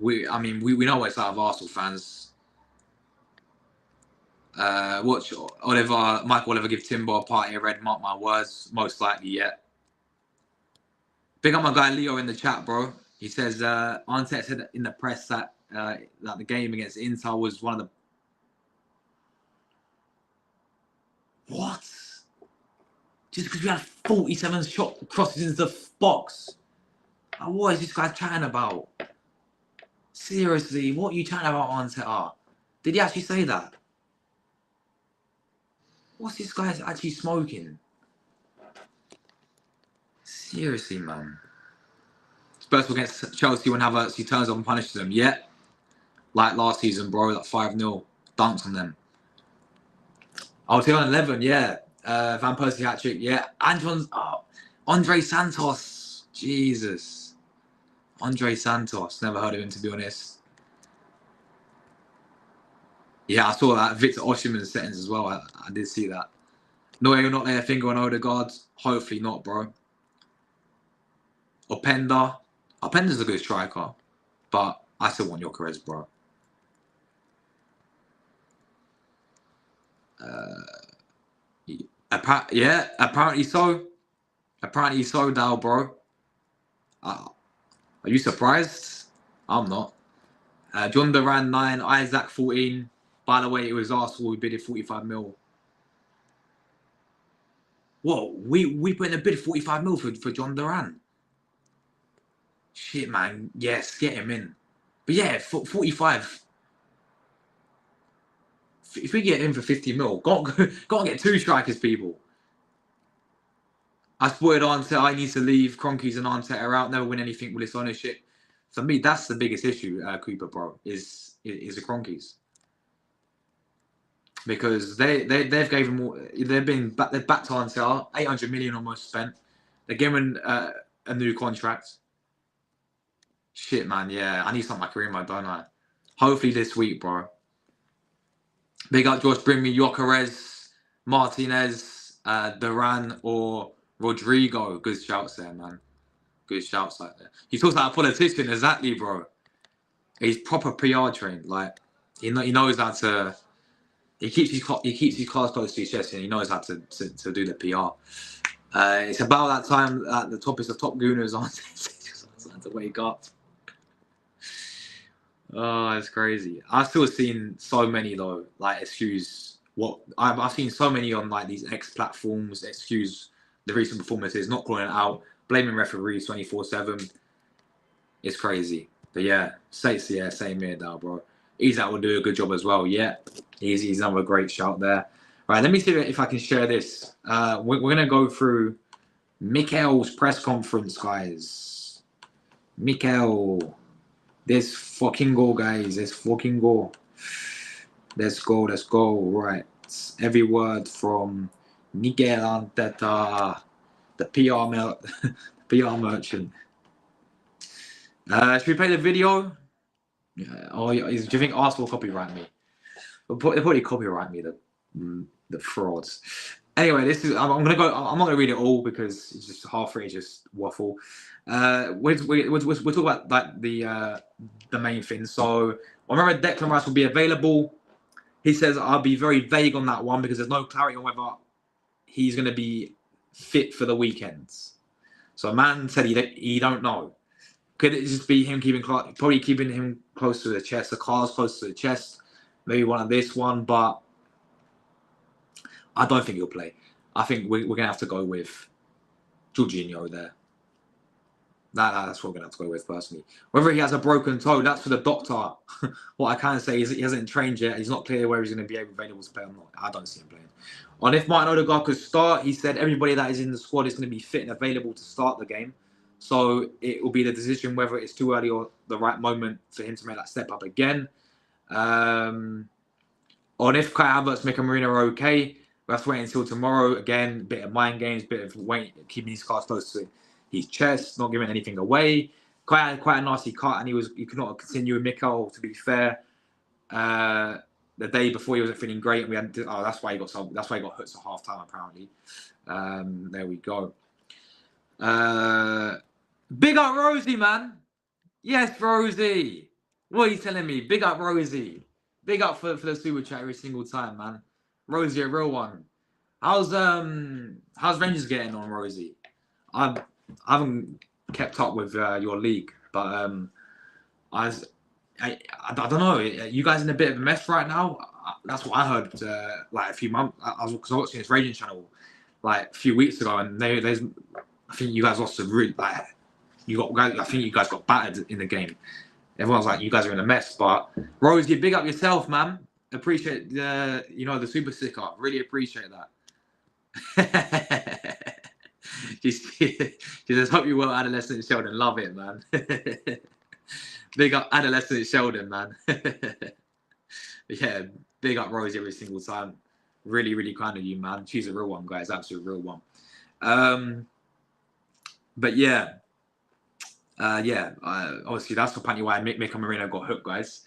A: We know what it's like of Arsenal fans. Watch Oliver, Mike Oliver give Timber a party of red, mark my words. Most likely, yeah. Big up my guy Leo in the chat, bro. He says Arteta said in the press that the game against Inter was one of the... What? Just because we had 47 shot crosses into the box. What is this guy chatting about? Seriously, what are you chatting about, Arteta? Did he actually say that? What's this guy actually smoking? Seriously, man. Spurs against Chelsea when Havertz, he turns up and punishes them. Yeah. Like last season, bro. Like 5-0. Dunks on them. Oh, 2011, yeah. Van Persie hat-trick, yeah. Andre Santos. Jesus. Andre Santos. Never heard of him, to be honest. Yeah, I saw that. Victor Osimhen's settings as well. I did see that. No, you're not laying a finger on Odegaard. Hopefully not, bro. Openda. Openda's a good striker. But I still want Gyökeres, bro. Yeah, apparently so. Apparently so, Dal, bro. Are you surprised? I'm not. John Duran 9, Isaac 14. By the way, it was Arsenal who bidded 45 mil. Whoa, we put in a bid 45 mil for John Duran. Shit, man. Yes, get him in. But yeah, 45. If we get him for 50 mil, gotta get 2 strikers, people. I spotted Arteta, I need to leave. Kroenke's and Arteta are out. Never win anything with this ownership. For me, that's the biggest issue, Cooper, bro, is the Kroenkes. Because they've given more, they're back to Arteta, 800 million almost spent. They're giving a new contract. Shit, man, yeah. I need something like Kareem, don't I? Hopefully this week, bro. Big up Josh, bring me Gyökeres, Martinez, Duran, or Rodrigo. Good shouts there, man. Good shouts like that. He talks like a politician, exactly, bro. He's proper PR trained. Like he knows how to. He keeps his cards close to his chest, and he knows how to do the PR. It's about that time that the top is the top gooners on to wake up. Oh, it's crazy. I've still seen so many though, like excuse what I've seen so many on like these X platforms excuse the recent performances, not calling it out, blaming referees 24/7. It's crazy. But yeah, same here, though, bro. Isak will do a good job as well. Yeah, he's another great shout there. Right, let me see if I can share this. We're going to go through Mikel's press conference, guys. Mikel. There's fucking goal, guys. There's fucking goal. Let's go. Let's go. Right. Every word from Miguel Arteta, the PR merchant. Should we play the video? Oh, do you think Arsenal will copyright me? They'll probably copyright me, the frauds. Anyway, this is. I'm gonna go. I'm not gonna read it all because it's just half free, just waffle. We're talking about like the main thing. So I remember Declan Rice will be available. He says I'll be very vague on that one because there's no clarity on whether he's going to be fit for the weekends. So a man said he don't know. Could it just be him probably keeping him close to the chest, the cards close to the chest, maybe one of this one, but I don't think he'll play. I think we're going to have to go with Jorginho there. That's what we're going to have to go with, personally. Whether he has a broken toe, that's for the doctor. What I can say is he hasn't trained yet. He's not clear whether he's going to be available to play or not. I don't see him playing. And if Martin Odegaard could start, he said everybody that is in the squad is going to be fit and available to start the game. So it will be the decision whether it's too early or the right moment for him to make that step up again. On if Kai Havertz, Mika Marino are okay, we have to wait until tomorrow. Again, a bit of mind games, bit of keeping his cards close to his chest, not giving anything away. Quite a nasty cut, and he could not continue with Mikel. To be fair, the day before he wasn't feeling great, and we had that's why he got hooked at half time apparently. There we go. Big up Rosie, man. Yes, Rosie. What are you telling me? Big up Rosie. Big up for the super chat every single time, man. Rosie, a real one. How's Rangers getting on, Rosie? I haven't kept up with your league, but I don't know. You guys in a bit of a mess right now. That's what I heard. Like a few months, I was watching this Raging channel like a few weeks ago, and I think you guys lost a really I think you guys got battered in the game. Everyone's like, you guys are in a mess. But Rosie, big up yourself, man. Appreciate the super sticker. Really appreciate that. She says, hope you well, adolescent Sheldon. Love it, man. Big up adolescent Sheldon, man. Yeah, big up Rosie every single time. Really, really kind of you, man. She's a real one, guys. Absolute real one. But yeah. Obviously, that's apparently why Mika Marino got hooked, guys.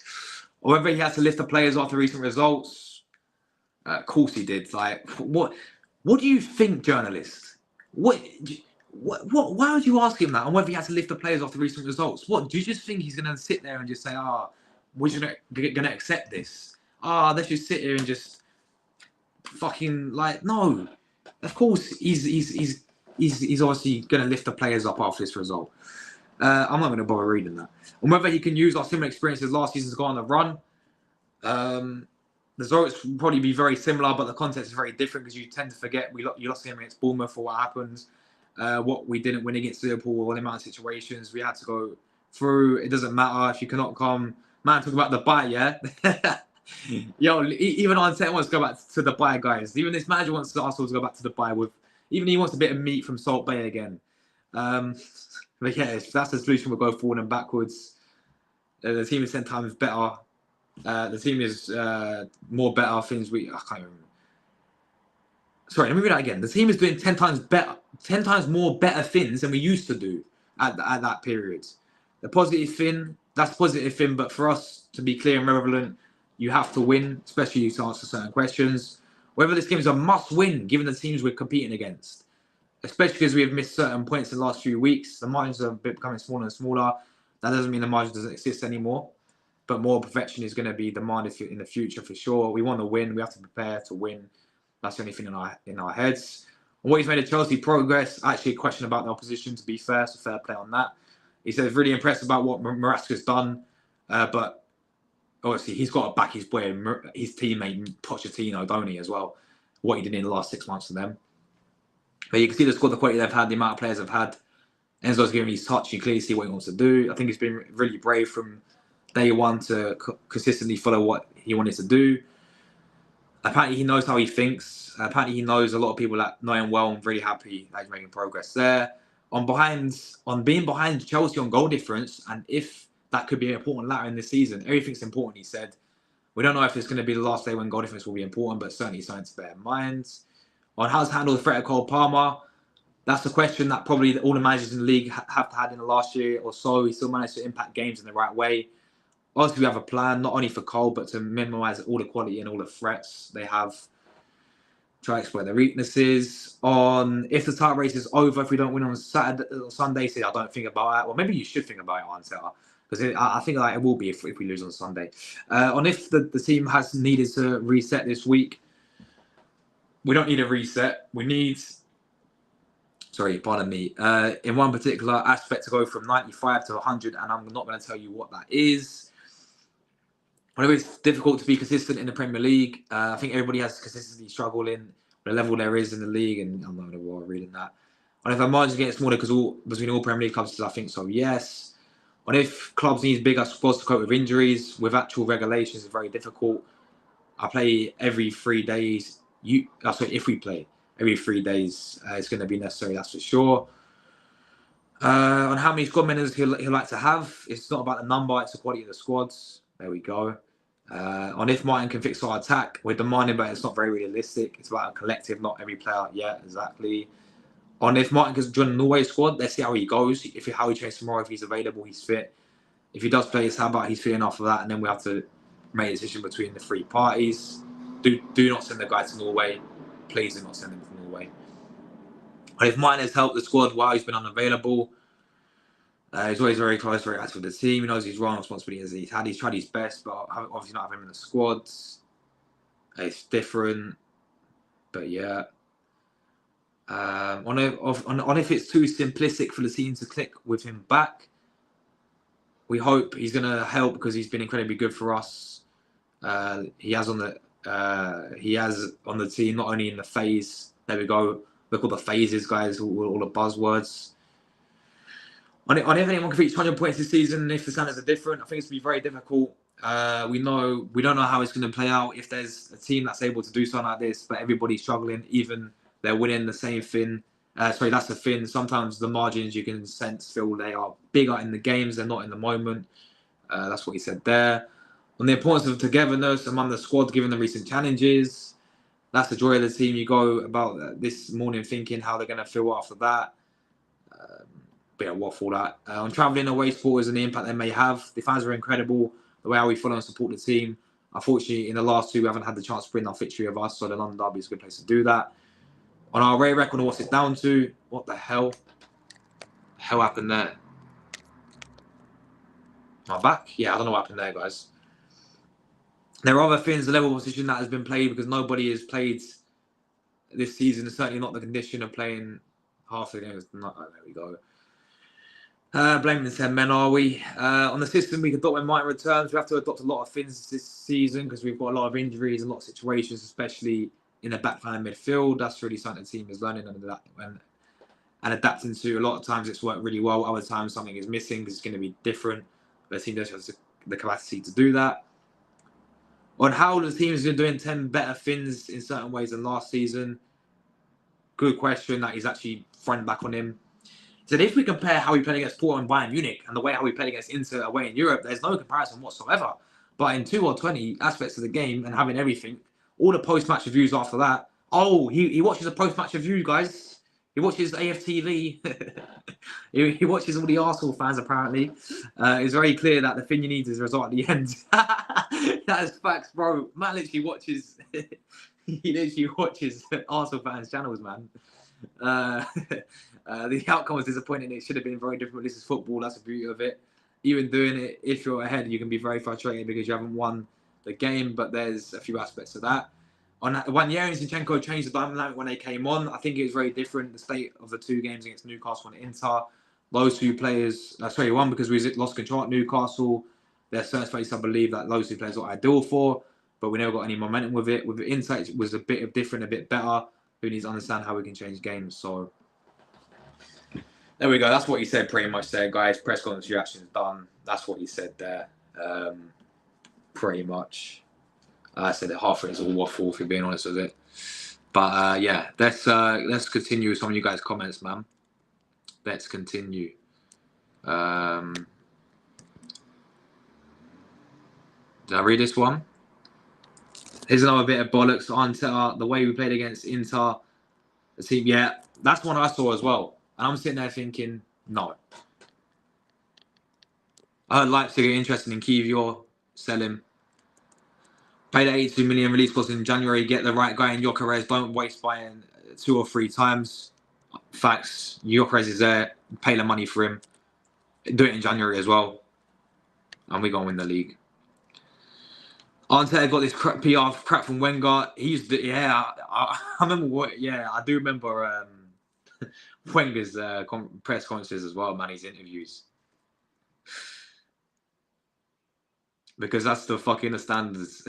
A: Or whether he had to lift the players after recent results. Of course he did. Like, what do you think, journalist? Why would you ask him that? And whether he had to lift the players after recent results? What, do you just think he's going to sit there and just say, we're just going to accept this? Let's just sit here and just fucking, like, no. Of course, he's obviously going to lift the players up after this result. I'm not going to bother reading that. And whether he can use our similar experiences last season to go on the run. The results will probably be very similar, but the context is very different because you tend to forget you lost him against Bournemouth for what happened. What we didn't win against Liverpool, all the amount of situations we had to go through. It doesn't matter if you cannot come. Man, talking about the buy, yeah? Yo, even Arteta wants to go back to the buy, guys. Even this manager wants Arsenal to go back to the buy even he wants a bit of meat from Salt Bay again. But yeah, if that's the solution, we'll go forward and backwards. The team is 10 times better. The team is more better things. I can't remember. Sorry, let me read that again. The team is doing 10 times more better things than we used to do at that period. That's a positive thing, but for us to be clear and relevant, you have to win, especially to answer certain questions. Whether this game is a must-win, given the teams we're competing against, especially because we have missed certain points in the last few weeks. The margins are becoming smaller and smaller. That doesn't mean the margin doesn't exist anymore, but more perfection is going to be demanded in the future for sure. We want to win. We have to prepare to win. That's the only thing in our heads. And what he's made of Chelsea progress, actually a question about the opposition, to be fair, so fair play on that. He says really impressed about what Marasca's done, but obviously he's got to back his boy, his teammate Pochettino, don't he, as well, what he did in the last 6 months for them. But you can see the squad, the quality they've had, the amount of players they've had. Enzo's giving his touch. You clearly see what he wants to do. I think he's been really brave from day one to consistently follow what he wanted to do. Apparently, he knows how he thinks. Apparently, he knows a lot of people that know him well. I'm really happy that he's making progress there. On being behind Chelsea on goal difference, and if that could be important later in the season, everything's important, he said. We don't know if it's going to be the last day when goal difference will be important, but certainly something to bear in mind. On how to handle the threat of Cole Palmer, that's a question that probably all the managers in the league have had in the last year or so. He still managed to impact games in the right way. Obviously, we have a plan, not only for Cole, but to minimise all the quality and all the threats they have. Try to exploit their weaknesses. On if the title race is over, if we don't win on Sunday, say I don't think about it. Well, maybe you should think about it, Arteta, because I think like it will be if we lose on Sunday. On if the team has needed to reset this week, we don't need a reset. We need, sorry, pardon me, in one particular aspect to go from 95 to 100, and I'm not going to tell you what that is. Whenever it's difficult to be consistent in the Premier League, I think everybody has consistency struggling the level there is in the league, and I'm not going to bother reading that. And if our margins getting smaller between all Premier League clubs, I think so, yes. And if clubs need bigger squads to cope with injuries, with actual regulations, it's very difficult. I play every 3 days. If we play every 3 days, it's going to be necessary, that's for sure. On how many squad members he'll like to have, it's not about the number, it's the quality of the squads. There we go. On if Martin can fix our attack, we're demanding, but it's not very realistic. It's about a collective, not every player. Yeah, exactly. On if Martin can join the Norway squad, let's see how he goes. How he trains tomorrow, if he's available, he's fit. If he does play, how about he's fit enough for that, and then we have to make a decision between the 3 parties. Do not send the guy to Norway. Please do not send him to Norway. And if Martin has helped the squad while he's been unavailable, he's always very close, very active with the team. He knows his role and responsibilities he's had. He's tried his best, but obviously not having him in the squads. It's different, but yeah. On if it's too simplistic for the team to click with him back, we hope he's going to help because he's been incredibly good for us. He has on the team, not only in the phase. There we go. Look all the phases, guys. All the buzzwords. On if anyone can reach 100 points this season, if the standards are different, I think it's going to be very difficult. We don't know how it's going to play out if there's a team that's able to do something like this, but everybody's struggling, even they're winning the same thing. That's the thing. Sometimes the margins you can feel they are bigger in the games, they're not in the moment. That's what he said there. On the importance of togetherness among the squad, given the recent challenges, that's the joy of the team. You go about this morning thinking how they're going to feel after that. Bit of waffle that. On travelling away supporters and the impact they may have, the fans are incredible. The way how we follow and support the team. Unfortunately, in the last 2, we haven't had the chance to bring our victory of us, so the London derby is a good place to do that. On our away record, what's it down to? What the hell? The hell happened there? Am I back? Yeah, I don't know what happened there, guys. There are other things, the level of position that has been played because nobody has played this season. It's certainly not the condition of playing half the games. There we go. Blaming the 10 men, are we? On the system, we can adopt when Martin returns. We have to adopt a lot of things this season because we've got a lot of injuries and a lot of situations, especially in the backline and midfield. That's really something the team is learning and adapting to. A lot of times it's worked really well. Other times something is missing because it's going to be different. But the team does have the capacity to do that. On how the team has been doing 10 better things in certain ways than last season. Good question that he's actually thrown back on him. He said if we compare how we played against Porto and Bayern Munich and the way how we played against Inter away in Europe, there's no comparison whatsoever. But in 2 or 20 aspects of the game and having everything, all the post-match reviews after that. Oh, he watches a post-match review, guys. He watches AFTV. he watches all the Arsenal fans, apparently. It's very clear that the thing you need is a result at the end. That is facts, bro. Matt literally watches... he literally watches Arsenal fans' channels, man. The outcome was disappointing. It should have been very different. This is football. That's the beauty of it. Even doing it, if you're ahead, you can be very frustrated because you haven't won the game. But there's a few aspects of that. When Yeri and Zinchenko changed the dynamic when they came on, I think it was very different. The state of the 2 games against Newcastle and Inter, those 2 players. One because we lost control at Newcastle. There's certain space I believe that those 2 players are ideal for, but we never got any momentum with it. With Inter, it was a bit of different, a bit better. We need to understand how we can change games. So there we go. That's what he said pretty much there, guys. Press conference reaction is done. That's what he said there. Pretty much. I said that half of it is all waffle, if you're being honest with it. But yeah, let's continue with some of you guys' comments, man. Let's continue. Did I read this one? Here's another bit of bollocks on the way we played against Inter. The team, yeah, that's one I saw as well. And I'm sitting there thinking, no. I heard Leipzig are interested in Kivior, sell him. Paid 82 million, release cost in January. Get the right guy in Gyökeres. Don't waste buying 2 or 3 times. Facts. Gyökeres is there. Pay the money for him. Do it in January as well. And we're going to win the league. Arteta got this PR crap from Wenger. He's I remember what. Yeah, I do remember Wenger's press conferences as well, man. His interviews, because that's the fucking standards.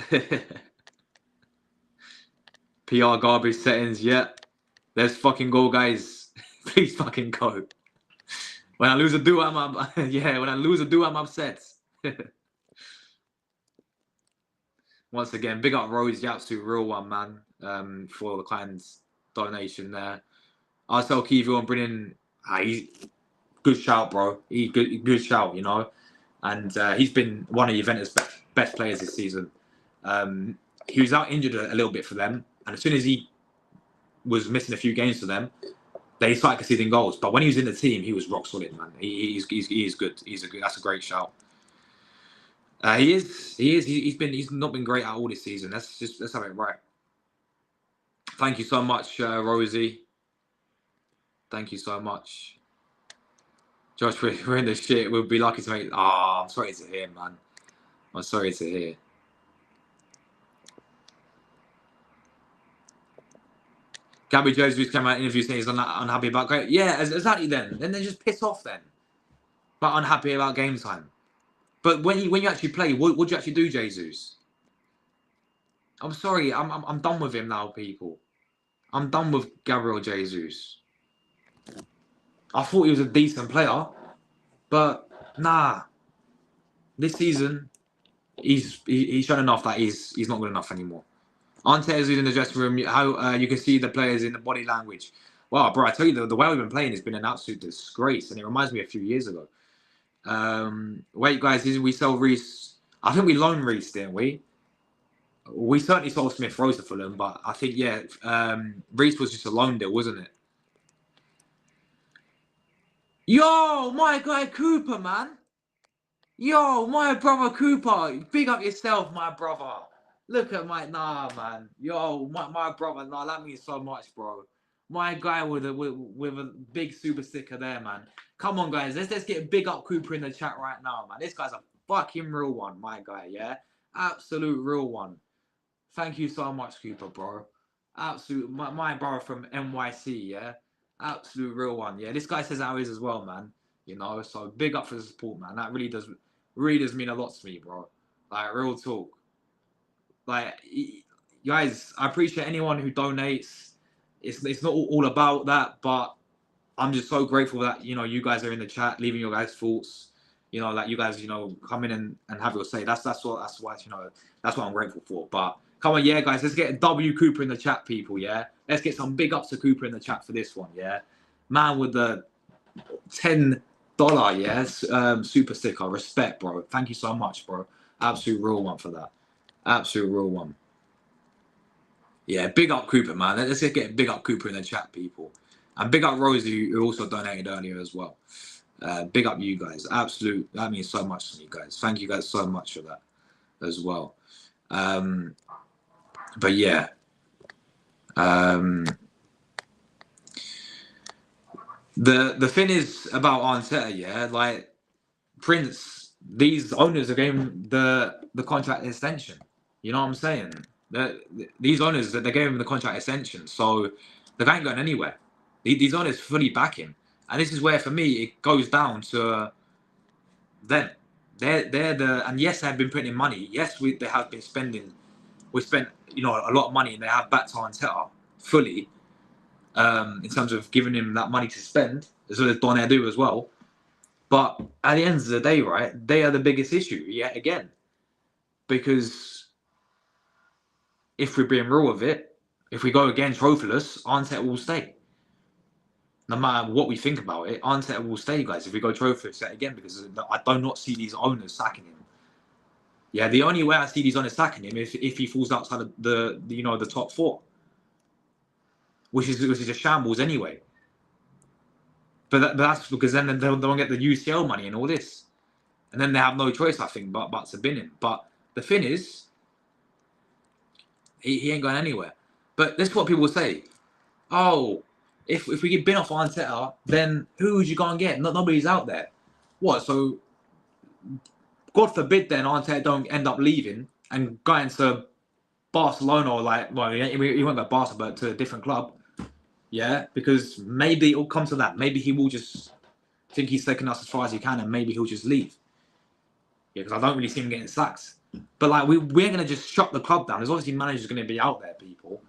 A: PR garbage settings. Yeah, let's fucking go, guys. Please fucking go. When I lose a do, I'm when I lose a do, I'm upset. Once again, big up Rose, the absolute real one, man, for the client's donation there. I'll Kievil and bring in, he's good shout, bro. Good shout, you know. And he's been one of Juventus' best players this season. He was out injured a little bit for them. And as soon as he was missing a few games for them, they started conceding goals. But when he was in the team, he was rock solid, man. He's good. That's a great shout. He's not been great at all this season. Let's have it right. Thank you so much, Rosie. Thank you so much. Josh, we're in the shit. We'll be lucky to make. Oh, I'm sorry to hear, man. I'm sorry to hear. Gabby Jesus came out in an interview saying he's unhappy about game. Yeah, exactly. Then they just piss off then. But unhappy about game time. But when you actually play, what do you actually do, Jesus? I'm sorry, I'm done with him now, people. I'm done with Gabriel Jesus. I thought he was a decent player, but nah. This season, he's shown enough that he's not good enough anymore. Arteta's in the dressing room. How you can see the players in the body language. Wow, bro, I tell you, the way we've been playing has been an absolute disgrace, and it reminds me of a few years ago. Wait, guys, we sell Reece? I think we loaned Reece, didn't we? We certainly sold Smith Rowe to Fulham, but I think, yeah, Reece was just a loan deal, wasn't it? Yo, my guy Cooper, man. Yo, my brother Cooper. Big up yourself, my brother. Look at nah, man. Yo, my brother, nah, that means so much, bro. My guy with a big super sticker there, man. Come on, guys. Let's get big up Cooper in the chat right now, man. This guy's a fucking real one, my guy, yeah? Absolute real one. Thank you so much, Cooper, bro. Absolute, my brother from NYC, yeah? Absolute real one, yeah? This guy says how he is as well, man. You know, so big up for the support, man. That really does mean a lot to me, bro. Like, real talk. Like, guys, I appreciate anyone who donates. It's not all about that, but I'm just so grateful that, you know, you guys are in the chat, leaving your guys' thoughts. You know, like you guys, you know, come in and have your say. That's why, you know, that's what I'm grateful for. But come on, yeah, guys, let's get W Cooper in the chat, people, yeah? Let's get some big ups to Cooper in the chat for this one, yeah? Man with the $10, yes, super sticker. Respect, bro. Thank you so much, bro. Absolute real one for that. Absolute real one. Yeah, big up Cooper, man. Let's just get big up Cooper in the chat, people. And big up Rosie, who also donated earlier as well. Big up you guys. Absolute. That means so much to me, guys. Thank you guys so much for that as well. But yeah. The thing is about Arteta, yeah, like Prince, these owners are giving the contract extension. You know what I'm saying? These owners, they gave him the contract extension, so the guy ain't going anywhere. These owners fully back him, and this is where, for me, it goes down to them. They're and yes, they have been putting in money. Yes, they have been spending. We spent, you know, a lot of money, and they have backed Arteta fully. In terms of giving him that money to spend, as well as Donedu as well. But at the end of the day, right, they are the biggest issue yet again. Because if we're being real with it, if we go again trophyless, Arteta will stay. No matter what we think about it, Arteta will stay, guys, if we go trophyless again, because I do not see these owners sacking him. Yeah, the only way I see these owners sacking him is if he falls outside of the top 4, which is a shambles anyway. But that's because then they won't get the UCL money and all this, and then they have no choice, I think, but to bin him. But the thing is, he ain't going anywhere. But this is what people say. Oh, if we get bin off Arteta, then who would you go and get? Nobody's out there. What? So, God forbid then Arteta don't end up leaving and going to Barcelona, or he won't go to Barca, but to a different club. Yeah, because maybe it'll come to that. Maybe he will just think he's taken us as far as he can, and maybe he'll just leave. Yeah, because I don't really see him getting sacked. But we're gonna just shut the club down. There's obviously managers gonna be out there, people.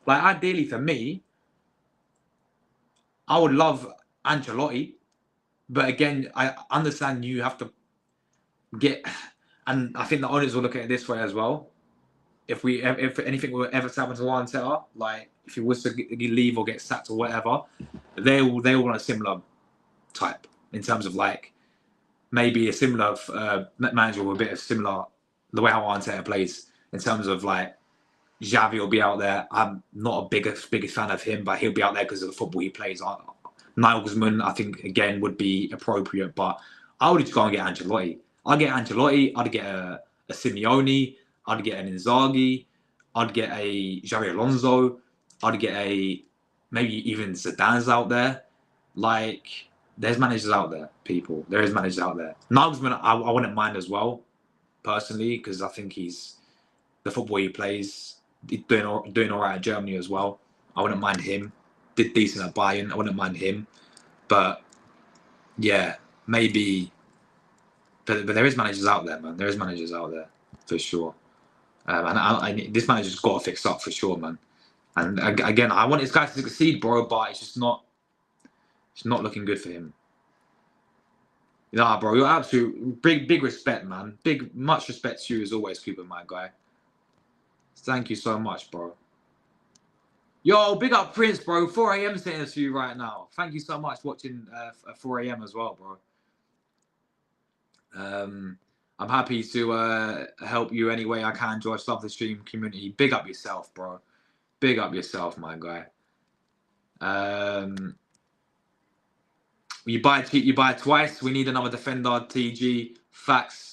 A: Ideally for me, I would love Ancelotti, but again, I understand you have to get, and I think the owners will look at it this way as well. If anything will ever happen to Arteta, if he was to leave or get sacked or whatever, they will want a similar type in terms of maybe a similar manager with a bit of similar the way how Arteta plays in terms of Xavi will be out there. I'm not a biggest fan of him, but he'll be out there because of the football he plays. Nagelsmann, I think again would be appropriate, but I would just go and get Ancelotti. I'd get Ancelotti. I'd get a Simeone. I'd get an Inzaghi. I'd get a Xabi Alonso. I'd get maybe even Zidane's out there. There's managers out there, people. There is managers out there. Nagelsmann, I wouldn't mind as well, personally, because I think the football he plays, doing all right at Germany as well. I wouldn't mind him. Did decent at Bayern. I wouldn't mind him. But yeah, maybe. But there is managers out there, man. There is managers out there for sure. And this manager's got to fix up for sure, man. And again, I want this guy to succeed, bro, but it's not looking good for him. Nah, bro, you're absolute big respect, man. Much respect to you as always, Cooper, my guy. Thank you so much, bro. Yo, big up Prince, bro. 4 a.m. saying this to you right now. Thank you so much for watching 4 a.m. as well, bro. I'm happy to help you any way I can, Josh. Love the stream community. Big up yourself, bro. Big up yourself, my guy. You buy twice. We need another defender. TG facts.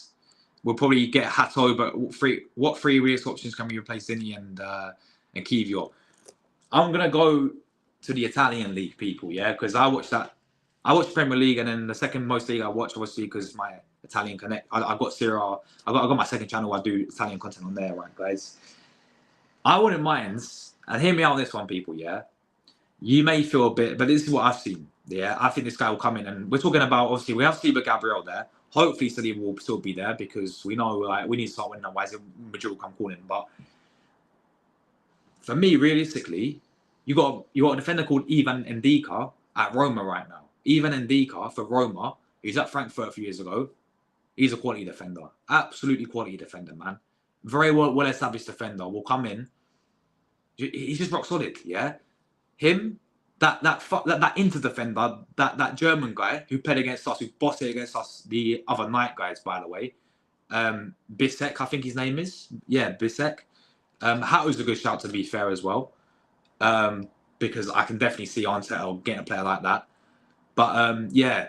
A: We'll probably get Hato, but what three race options can we replace Zinni and Kivior? I'm gonna go to the Italian league, people. Yeah, because I watch Premier League, and then the second most league I watch, obviously, because my Italian connect. I got Serie A. I got my second channel. I do Italian content on there, right, guys? I wouldn't mind, and hear me out on this one, people. Yeah, you may feel a bit, but this is what I've seen. Yeah, I think this guy will come in, and we're talking about, obviously, we have Saliba Gabriel there. Hopefully, Saliba will still be there because we know we need to start winning. Otherwise, Madrid will come calling. But for me, realistically, you got a defender called Ivan Ndika at Roma right now. Ivan Ndika for Roma, he's at Frankfurt a few years ago. He's a quality defender, absolutely quality defender, man. Very well established defender. Will come in. He's just rock solid, yeah. Him, that Inter defender, that German guy who played against us, who bossed it against us the other night, guys. By the way, Bisek, I think his name is. Yeah, Bisek. Hato's a good shout, to be fair, as well. Because I can definitely see Arteta getting a player like that. But yeah,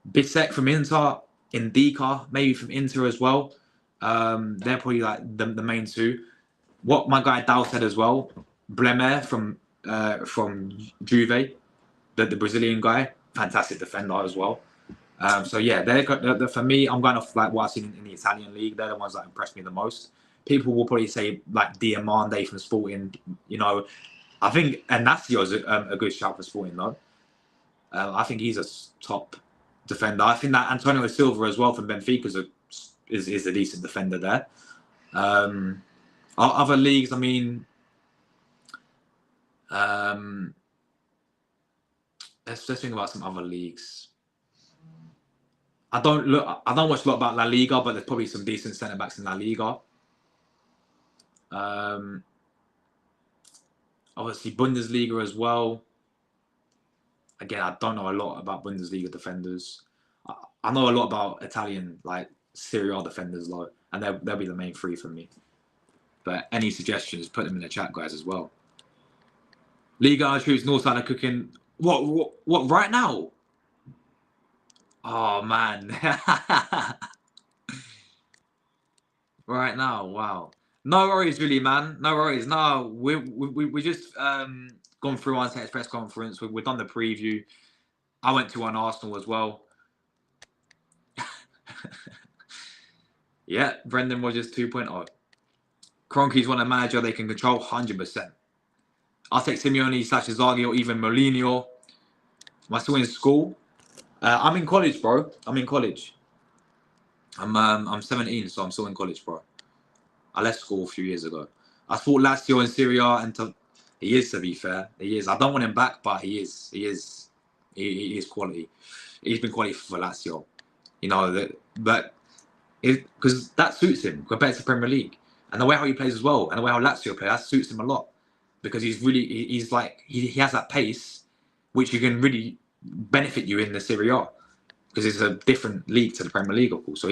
A: Bisek from Inter, Ndika maybe from Inter as well. They're probably the main two. What my guy Dal said as well, Bremer from Juve, the Brazilian guy, fantastic defender as well. So yeah, they're for me. I'm going off what I've seen in the Italian league. They're the ones that impressed me the most. People will probably say Diamande from Sporting. I think Inacio is a good shout for Sporting though. I think he's a top defender. I think that Antonio Silva as well from Benfica is a decent defender there. Other leagues, I mean, let's think about some other leagues. I don't watch a lot about La Liga, but there's probably some decent centre backs in La Liga. Obviously, Bundesliga as well. Again, I don't know a lot about Bundesliga defenders. I know a lot about Italian, like, Serie A defenders, though, and they'll be the main three for me. But any suggestions, put them in the chat, guys, as well. Liga troops, Northside are cooking. What, right now? Oh, man. Right now, wow. No worries, really, man. No worries. No, we just gone through our press conference. We've done the preview. I went to one Arsenal as well. Yeah, Brendan Rodgers 2.0. Kroenke's one a manager they can control 100%. I'll take Simeone / Inzaghi or even Mourinho. Am I still in school? I'm in college, bro. I'm in college. I'm 17, so I'm still in college, bro. I left school a few years ago. I thought Lazio in Serie A, and he is, to be fair. He is. I don't want him back, but he is. He is. He is quality. He's been quality for Lazio. You know, but because that suits him compared to Premier League. And the way how he plays as well, and the way how Lazio play, that suits him a lot. Because he's like, he has that pace, which you can really benefit you in the Serie A. Because it's a different league to the Premier League, of course. So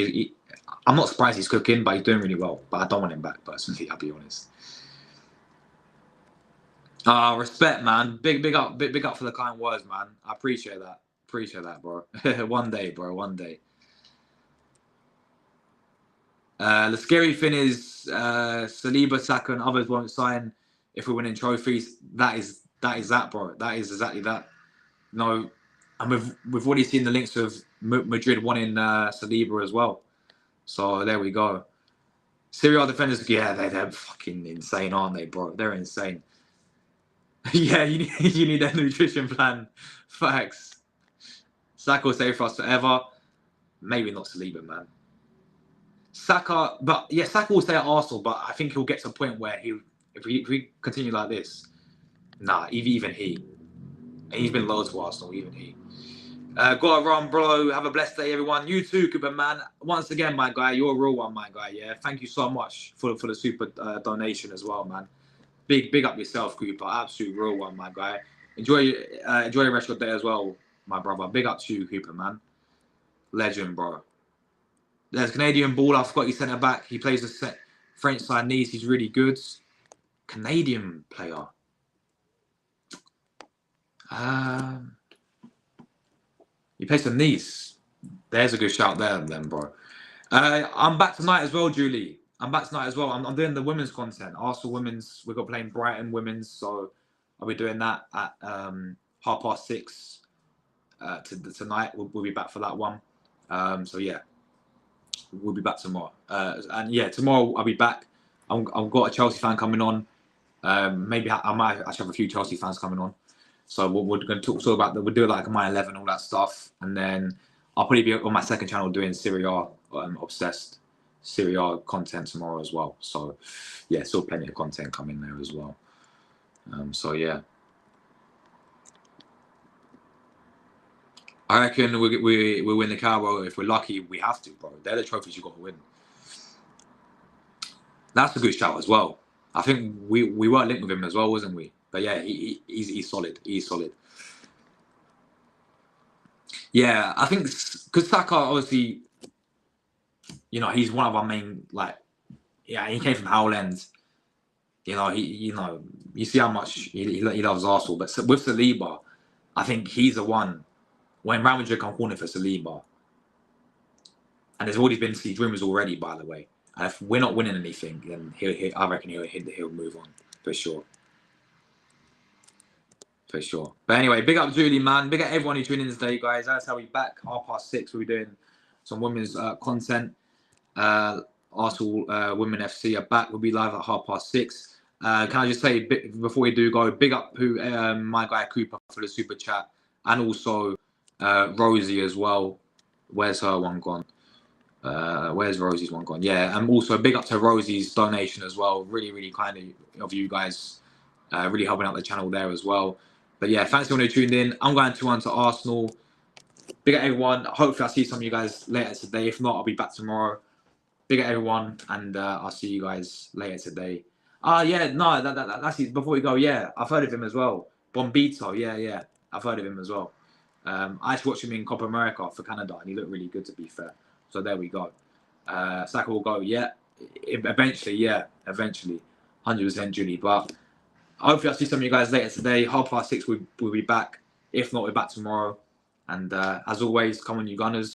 A: I'm not surprised he's cooking, but he's doing really well. But I don't want him back, personally, I'll be honest. Respect, man. Big up for the kind words, man. I appreciate that. Appreciate that, bro. One day, bro. One day. The scary thing is Saliba, Saka, and others won't sign if we're winning trophies. That is that, bro. That is exactly that. No, and we've already seen the links of Madrid wanting Saliba as well. So there we go. Serie A defenders, yeah, they're fucking insane, aren't they, bro? They're insane. Yeah, you need a nutrition plan. Facts. Saka will stay for us forever. Maybe not Saliba, man. Saka, but yeah, Saka will stay at Arsenal, but I think he'll get to a point where if we continue like this, nah, even he. And he's been loyal to Arsenal, even he. Gotta run, bro. Have a blessed day, everyone. You too, Cooper, man. Once again, my guy, you're a real one, my guy, yeah? Thank you so much for the super donation as well, man. Big up yourself, Cooper. Absolute real one, my guy. Enjoy the rest of your day as well, my brother. Big up to you, Cooper, man. Legend, bro. There's Canadian ball. I forgot he sent it back. He plays the French side Nice. He's really good. Canadian player. He plays for Nice. There's a good shout there, then, bro. I'm back tonight as well, Julie. I'm back tonight as well. I'm doing the women's content. Arsenal women's. We've got playing Brighton women's, so I'll be doing that at 6:30 tonight. We'll be back for that one. So yeah, we'll be back tomorrow. And yeah, tomorrow I'll be back. I've got a Chelsea fan coming on. Maybe I might actually have a few Chelsea fans coming on. So we're going to talk about that. We'll do like my 11, all that stuff, and then I'll probably be on my second channel doing Serie A obsessed Serie A content tomorrow as well. So yeah, still plenty of content coming there as well. So yeah, I reckon we win the Carabao. If we're lucky, we have to, bro. They're the trophies you got to win. That's a good shout as well. I think we were linked with him as well, wasn't we? But yeah, he's solid. He's solid. Yeah, I think because Saka, obviously, you know, he's one of our main, like, yeah, he came from Howland. You know, you see how much he loves Arsenal. But with Saliba, I think he's the one. When Real Madrid come calling for Saliba, and there's already been these rumours already, by the way. And if we're not winning anything, then I reckon he'll move on for sure. For sure. But anyway, big up Julie, man. Big up everyone who tuned in today, guys. That's how we back. 6:30. We'll be doing some women's content. Arsenal Women FC are back. We'll be live at 6:30. Can I just say, before we do go, big up my guy Cooper for the super chat, and also Rosie as well. Where's her one gone? Where's Rosie's one gone? Yeah, and also big up to Rosie's donation as well. Really, really kind of you guys. Really helping out the channel there as well. But yeah, thanks everyone who tuned in. I'm going 2-1 to Arsenal. Big up everyone. Hopefully I'll see some of you guys later today. If not, I'll be back tomorrow. Big up everyone, and I'll see you guys later today. Yeah, no, that's his, before we go. Yeah, I've heard of him as well. Bombito, yeah, I've heard of him as well. I actually watched him in Copa America for Canada, and he looked really good, to be fair. So there we go. Saka will go, yeah, eventually, 100% Julie. But hopefully, I'll see some of you guys later today. 6:30, we'll be back. If not, we're back tomorrow. And as always, come on, you Gunners.